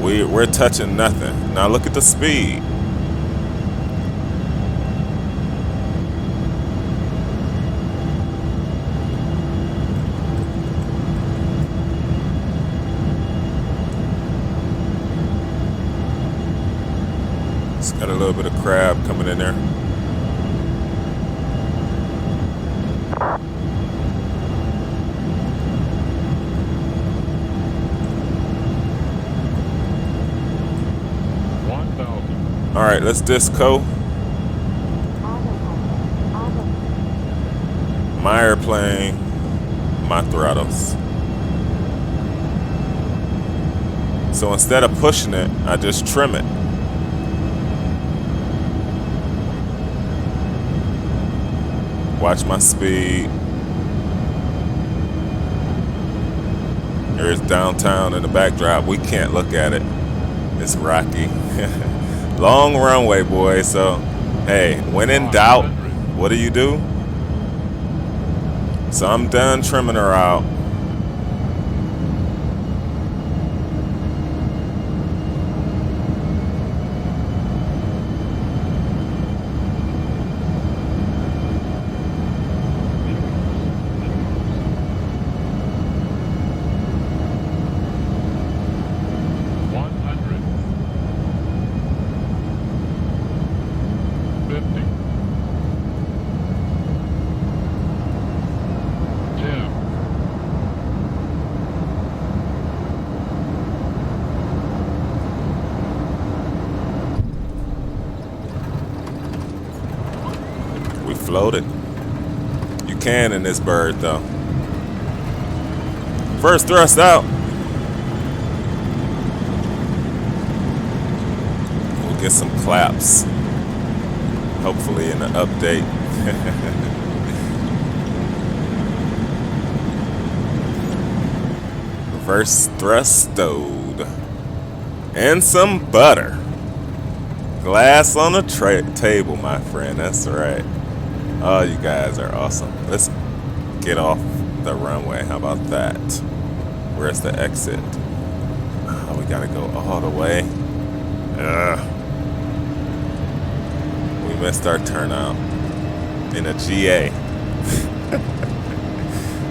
We're touching nothing. Now look at the speed. Got a little bit of crab coming in there. All right, let's disco. My airplane, my throttles. So instead of pushing it, I just trim it. Watch my speed. There's downtown in the backdrop. We can't look at it. It's rocky. Long runway, boys. So, hey, when in doubt, what do? So I'm done trimming her out. Floated. You can in this bird though. First thrust out. We'll get some claps. Hopefully in the update. Reverse thrust stowed. And some butter. Glass on the table, my friend. That's right. Oh, you guys are awesome. Let's get off the runway. How about that? Where's the exit? Oh, we gotta go all the way. We missed our turnout in a GA.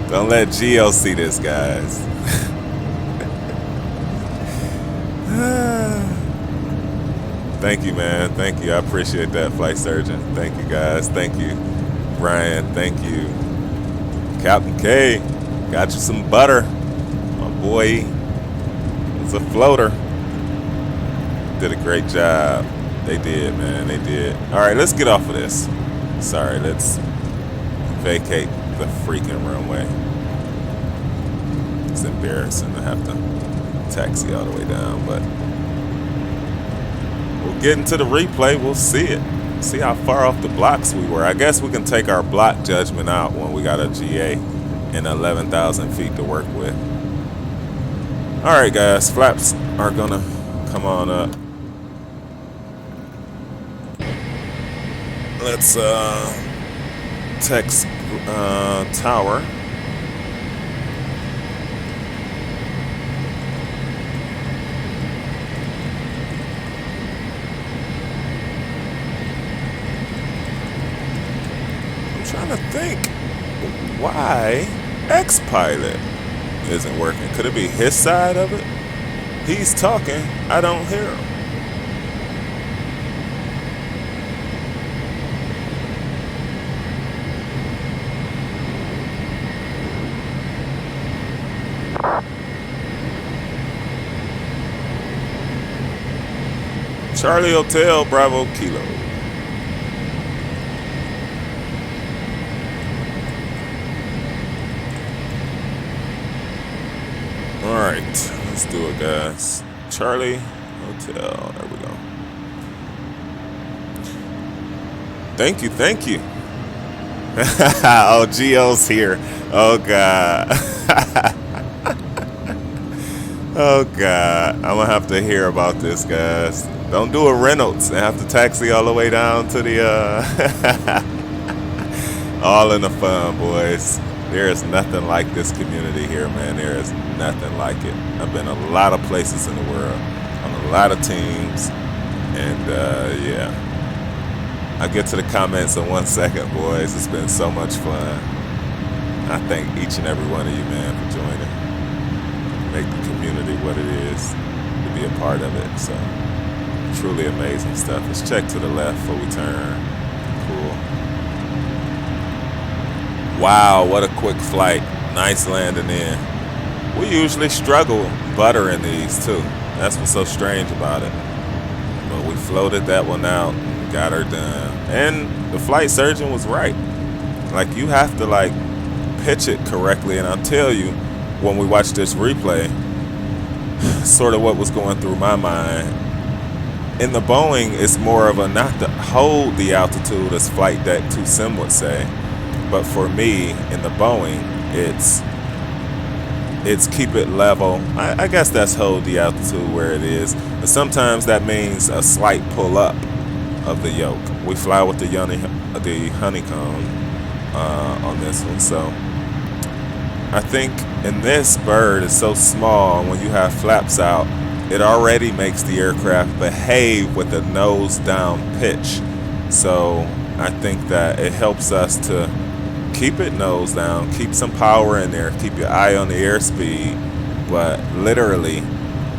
Don't let Geo see this, guys. Thank you, man. Thank you. I appreciate that, Flight Surgeon. Thank you, guys. Thank you, Brian. Thank you, Captain K. Got you some butter, my boy. It's a floater. Did a great job. They did, man. They did. All right, let's get off of this. Sorry, let's vacate the freaking runway. It's embarrassing to have to taxi all the way down, but we'll get into the replay. We'll see it. See how far off the blocks we were. I guess we can take our block judgment out when we got a GA and 11,000 feet to work with. All right, guys. Flaps are gonna come on up. Let's text tower. I'm trying to think why X-Pilot isn't working. Could it be his side of it? He's talking, I don't hear him. Charlie Hotel, Bravo Kilo. All right, let's do it, guys. Charlie Hotel, there we go. Thank you, thank you. Oh, Geo's here. Oh, God. Oh, God. I'm going to have to hear about this, guys. Don't do a Reynolds and have to taxi all the way down to the, all in the fun, boys. There is nothing like this community here, man. There is nothing like it. I've been a lot of places in the world, on a lot of teams, and, yeah. I'll get to the comments in 1 second, boys. It's been so much fun. I thank each and every one of you, man, for joining. Make the community what it is, to be a part of it, so. Truly amazing stuff. Let's check to the left before we turn. Cool. Wow, what a quick flight. Nice landing in. We usually struggle buttering these too. That's what's so strange about it. But we floated that one out and got her done. And the flight surgeon was right. Like, you have to like pitch it correctly. And I'll tell you, when we watch this replay, sort of what was going through my mind. In the Boeing, it's more of a not to hold the altitude as flight deck 2 sim would say, but for me in the Boeing, it's keep it level. I guess that's hold the altitude where it is, but sometimes that means a slight pull up of the yoke. We fly with the honeycomb on this one, so I think in this bird is so small. When you have flaps out, it already makes the aircraft behave with a nose down pitch. So I think that it helps us to keep it nose down, keep some power in there, keep your eye on the airspeed, but literally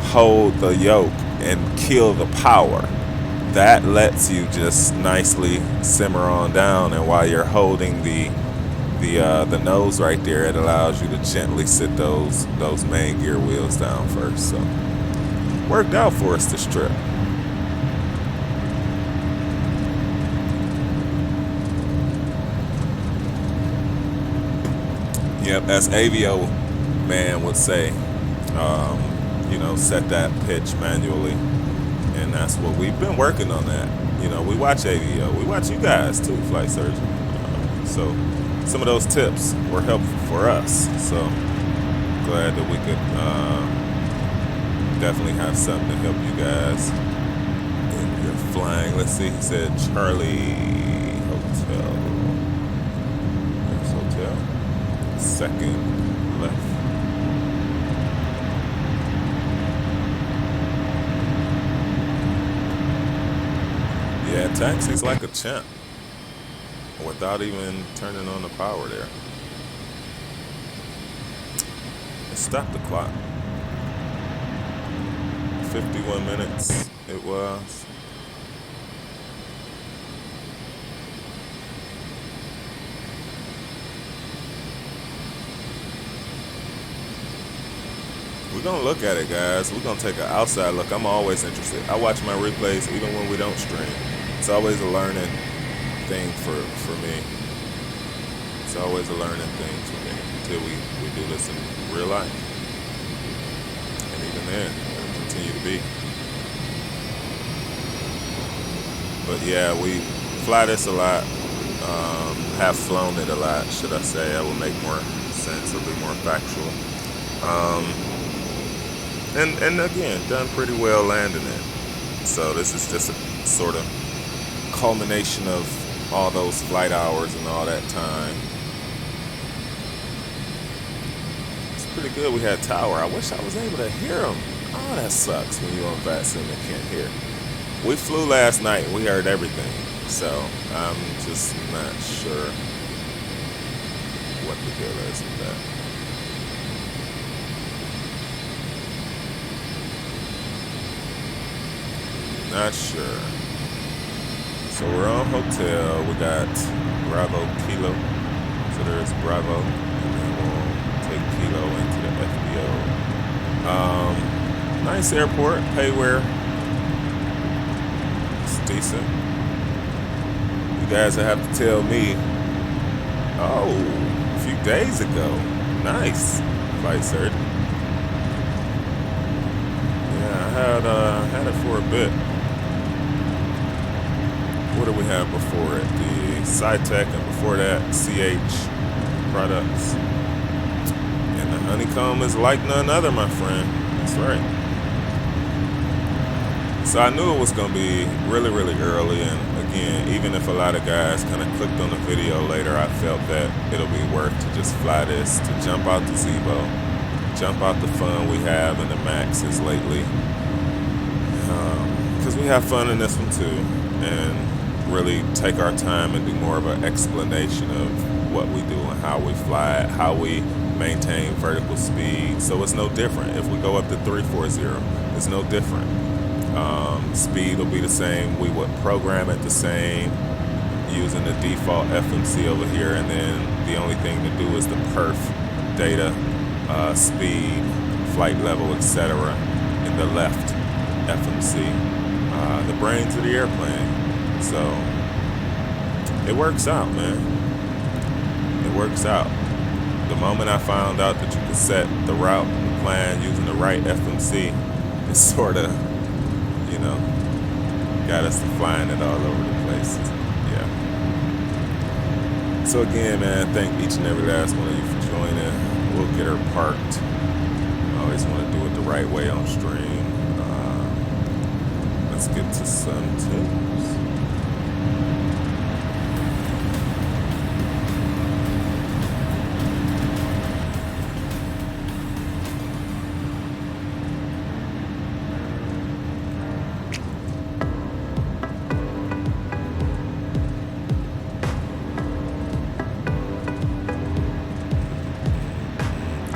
hold the yoke and kill the power. That lets you just nicely simmer on down, and while you're holding the nose right there, it allows you to gently sit those main gear wheels down first. So worked out for us this trip. Yep, as Avio man would say, you know, set that pitch manually, and that's what we've been working on. That, you know, we watch Avio, we watch you guys too, Flight Surgeon. So some of those tips were helpful for us. So glad that we could definitely have something to help you guys in your flying. Let's see, he said Charlie Hotel. second left. Yeah, taxi's like a champ without even turning on the power there. Let's stop the clock. 51 minutes it was. We're gonna look at it, guys. We're gonna take an outside look. I'm always interested. I watch my replays even when we don't stream. It's always a learning thing for me. It's always a learning thing for me until we do this in real life. And even then, it'll continue to be. But yeah, we fly this a lot. Have flown it a lot, should I say. That will make more sense. It'll be more factual. And again, done pretty well landing it. So this is just a sort of culmination of all those flight hours and all that time. It's pretty good. We had tower. I wish I was able to hear them. Oh, that sucks when you're on VATSIM and can't hear. We flew last night. We heard everything. So I'm just not sure what the deal is with that. Not sure. So we're on hotel. We got Bravo Kilo. So there's Bravo. And then we'll take Kilo into the FBO. Nice airport. Payware. It's decent. You guys will have to tell me. Oh, a few days ago. Nice. Flight cert. Yeah, I had it for a bit. What did we have before it? The SciTech, and before that, CH products. And the honeycomb is like none other, my friend. That's right. So I knew it was going to be really, really early. And again, even if a lot of guys kind of clicked on the video later, I felt that it'll be worth to just fly this, to jump out the Zebo, jump out the fun we have in the Maxes lately. Because we have fun in this one too. And really take our time and do more of an explanation of what we do and how we fly it, how we maintain vertical speed. So it's no different. If we go up to 340, it's no different. Speed will be the same. We would program it the same using the default FMC over here, and then the only thing to do is the perf data, speed, flight level, etc. in the left FMC, the brains of the airplane. So it works out, man. It works out. The moment I found out that you could set the route and the plan using the right FMC, it sort of, got us to flying it all over the place. Yeah. So again, man, thank each and every last one of you for joining. We'll get her parked. I always want to do it the right way on stream. Let's get to some tips.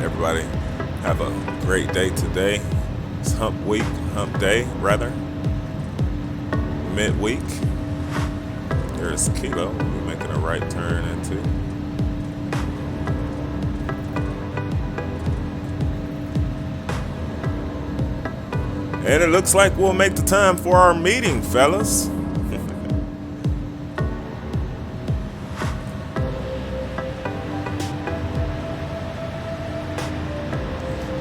Everybody have a great day today. It's hump day rather. Midweek. There's Kilo. We're making a right turn into. And it looks like we'll make the time for our meeting, fellas.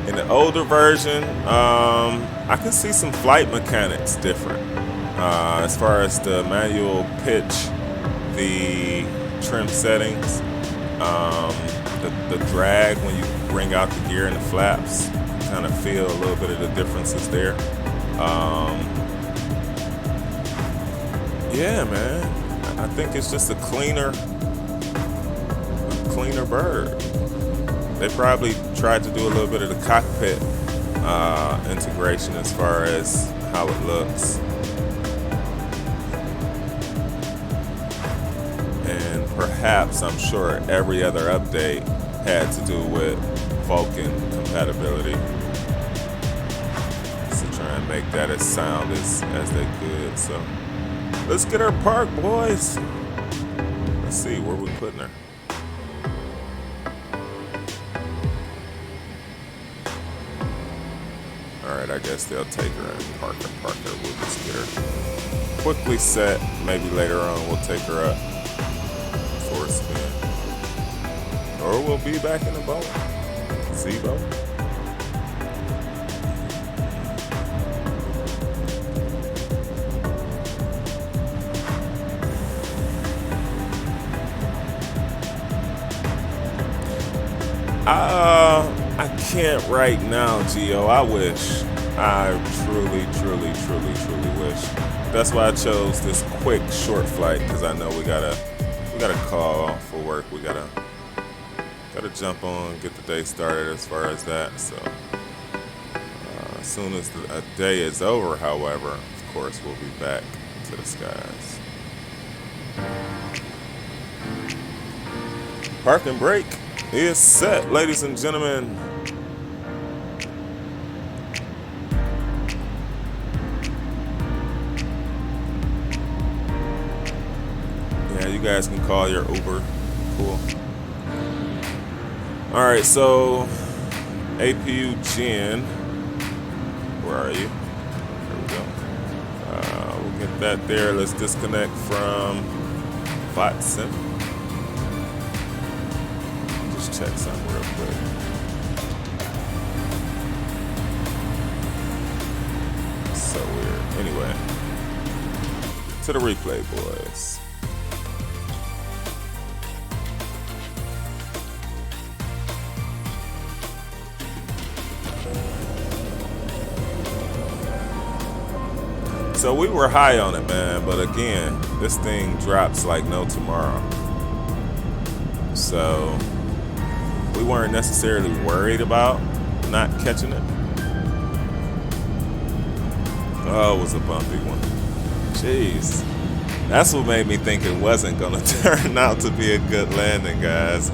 In the older version, I can see some flight mechanics different. As far as the manual pitch, the trim settings, the drag when you bring out the gear and the flaps, you kind of feel a little bit of the differences there. Yeah, man, I think it's just a cleaner bird. They probably tried to do a little bit of the cockpit integration as far as how it looks. And perhaps, I'm sure, every other update had to do with Vulkan compatibility. So try and make that as sound as they could. So let's get her parked, boys. Let's see, where we putting her? Alright, I guess they'll take her and park her. We'll just get her quickly set. Maybe later on we'll take her up for a spin. Or we'll be back in the boat. See, boat? I can't right now, Gio. I wish. I truly wish. That's why I chose this quick short flight, because I know we gotta call for work. We gotta jump on, get the day started as far as that. So as soon as the day is over, however, of course, we'll be back to the skies. Park and brake is set, ladies and gentlemen. Yeah, you guys can call your Uber. Cool. Alright, so APU Gen, where are you? There we go. We'll get that there. Let's disconnect from VOTSIM. Just check something real quick. So weird. Anyway, to the replay, boys. So we were high on it, man, but again, this thing drops like no tomorrow. So we weren't necessarily worried about not catching it. Oh, it was a bumpy one. Jeez. That's what made me think it wasn't gonna turn out to be a good landing, guys.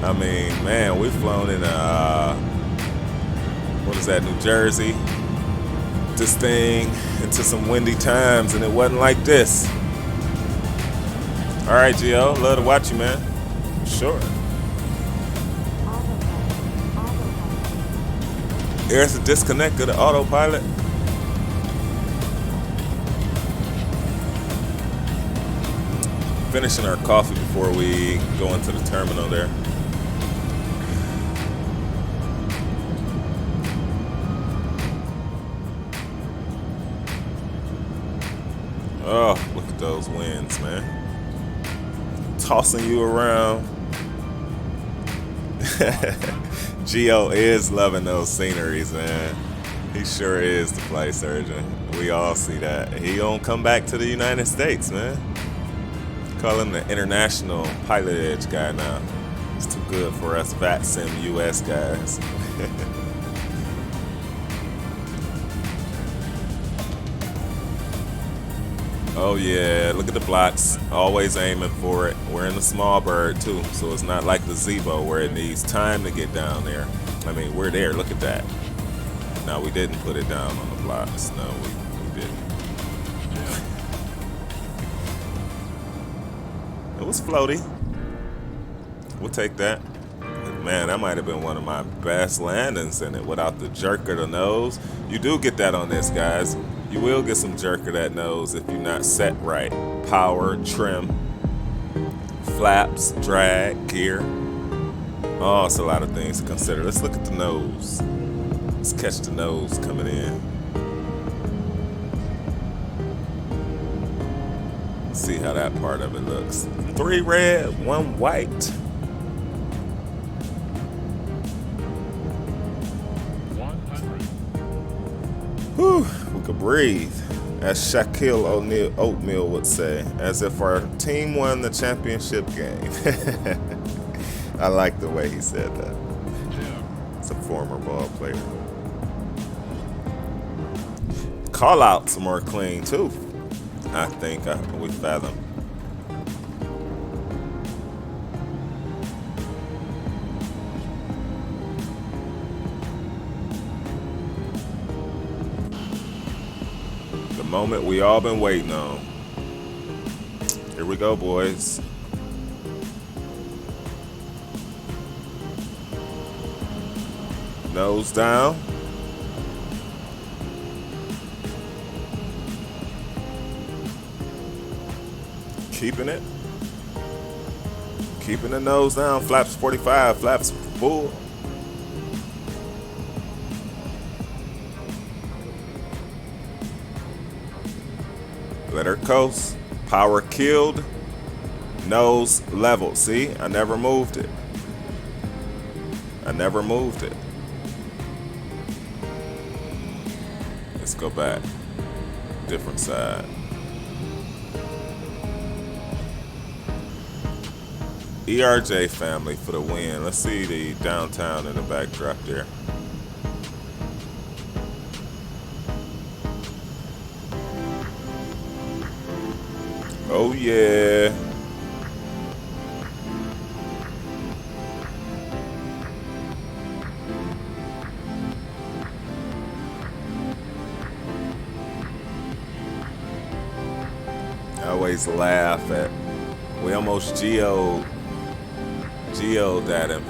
I mean, man, we've flown in what is that, New Jersey? This thing into some windy times, and it wasn't like this. All right, Gio, love to watch you, man. Sure. There's a disconnect of the autopilot. Finishing our coffee before we go into the terminal there. Oh, look at those winds, man. Tossing you around. Gio is loving those sceneries, man. He sure is the flight surgeon. We all see that. He don't come back to the United States, man. Call him the international pilot edge guy now. It's too good for us VATSIM US guys. Oh yeah, look at the blocks. Always aiming for it. We're in the small bird too, so it's not like the Zebo where it needs time to get down there. I mean, we're there. Look at that. No, we didn't put it down on the blocks. No, we didn't. It was floaty. We'll take that. Man, that might have been one of my best landings in it without the jerk of the nose. You do get that on this, guys. You will get some jerk of that nose if you're not set right. Power, trim, flaps, drag, gear. Oh, it's a lot of things to consider. Let's look at the nose. Let's catch the nose coming in. See how that part of it looks. 3 red, 1 white. Whew, we could breathe, as Shaquille O'Neal would say, as if our team won the championship game. I like the way he said that. It's a former ball player. Call outs are more clean too. I think we fathom. The moment we all been waiting on. Here we go, boys. Nose down. Keeping it. Keeping the nose down. Flaps 45. Flaps full. Let her coast. Power killed. Nose level. See, I never moved it. I never moved it. Let's go back. Different side. ERJ family for the win. Let's see the downtown in the backdrop there. Oh yeah. I always laugh at, we almost geo'd that and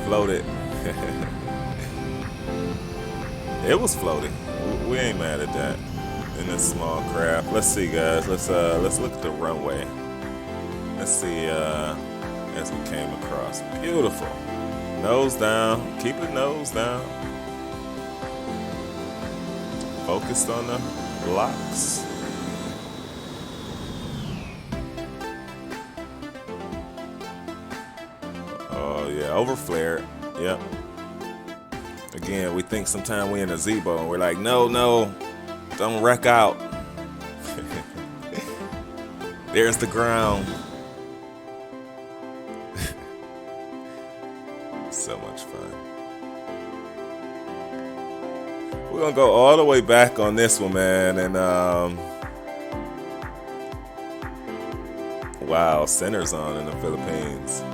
floated. It was floating. We ain't mad at that in this small craft. Let's see, guys. Let's look at the runway. Let's see as we came across. Beautiful. Nose down. Keep it nose down. Focused on the blocks. Oh yeah, overflared. Yep. Again, we think sometimes we in a Zebo and we're like, no, don't wreck out. There's the ground. So much fun. We're gonna go all the way back on this one, man, and wow, center's on in the Philippines.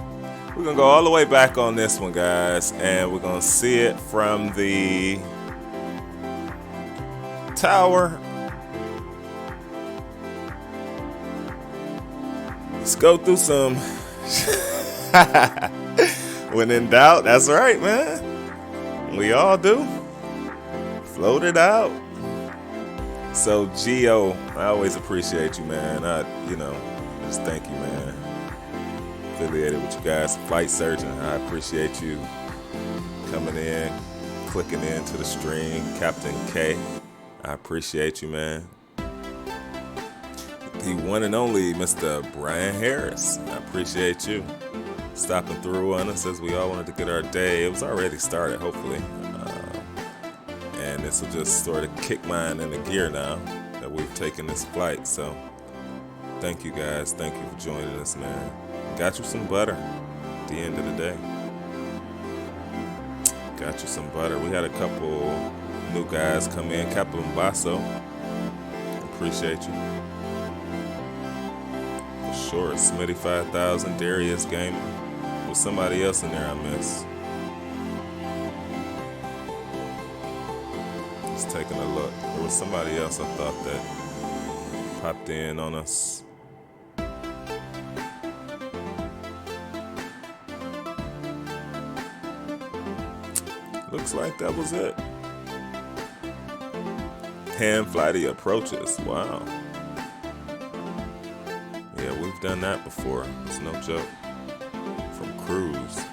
We're gonna go all the way back on this one, guys, and we're gonna see it from the tower. Let's go through some. When in doubt, that's right, man. We all do. Float it out. So, Gio, I always appreciate you, man. Just thank you, man. Affiliated with you guys, Flight Surgeon. I appreciate you coming in, clicking into the stream. Captain K, I appreciate you, man. The one and only Mr. Brian Harris, I appreciate you stopping through on us as we all wanted to get our day. It was already started, hopefully. And this will just sort of kick mine into gear now that we've taken this flight. So thank you, guys. Thank you for joining us, man. Got you some butter at the end of the day. Got you some butter. We had a couple new guys come in. Captain Basso, appreciate you. For sure. Smitty 5000, Darius Gaming. There's somebody else in there I missed. Just taking a look. There was somebody else I thought that popped in on us. Looks like that was it. Hand flighty approaches. Wow. Yeah, we've done that before. It's no joke. From cruise.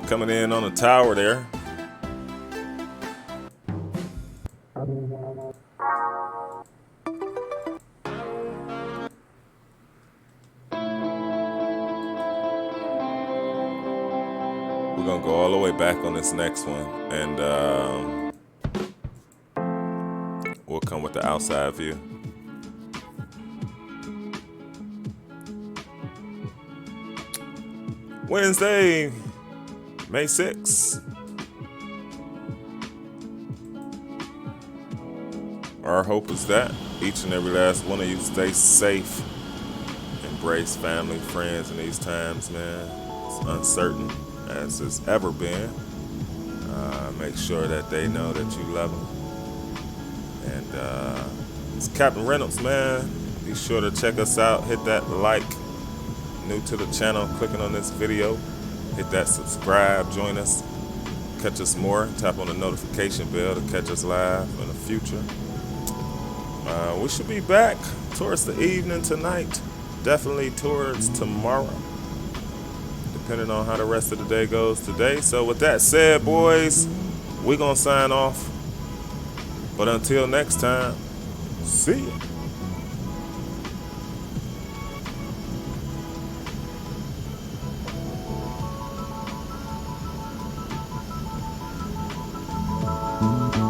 Coming in on the tower there. We're gonna go all the way back on this next one, and we'll come with the outside view. Wednesday, May 6th. Our hope is that each and every last one of you stay safe. Embrace family, friends in these times, man. It's uncertain as it's ever been. Make sure that they know that you love them. And it's Captain Reynolds, man. Be sure to check us out. Hit that like. New to the channel, clicking on this video. Hit that subscribe. Join us. Catch us more. Tap on the notification bell to catch us live in the future. We should be back towards the evening tonight. Definitely towards tomorrow, depending on how the rest of the day goes today. So with that said, boys, we're going to sign off. But until next time, see ya. Mm-hmm.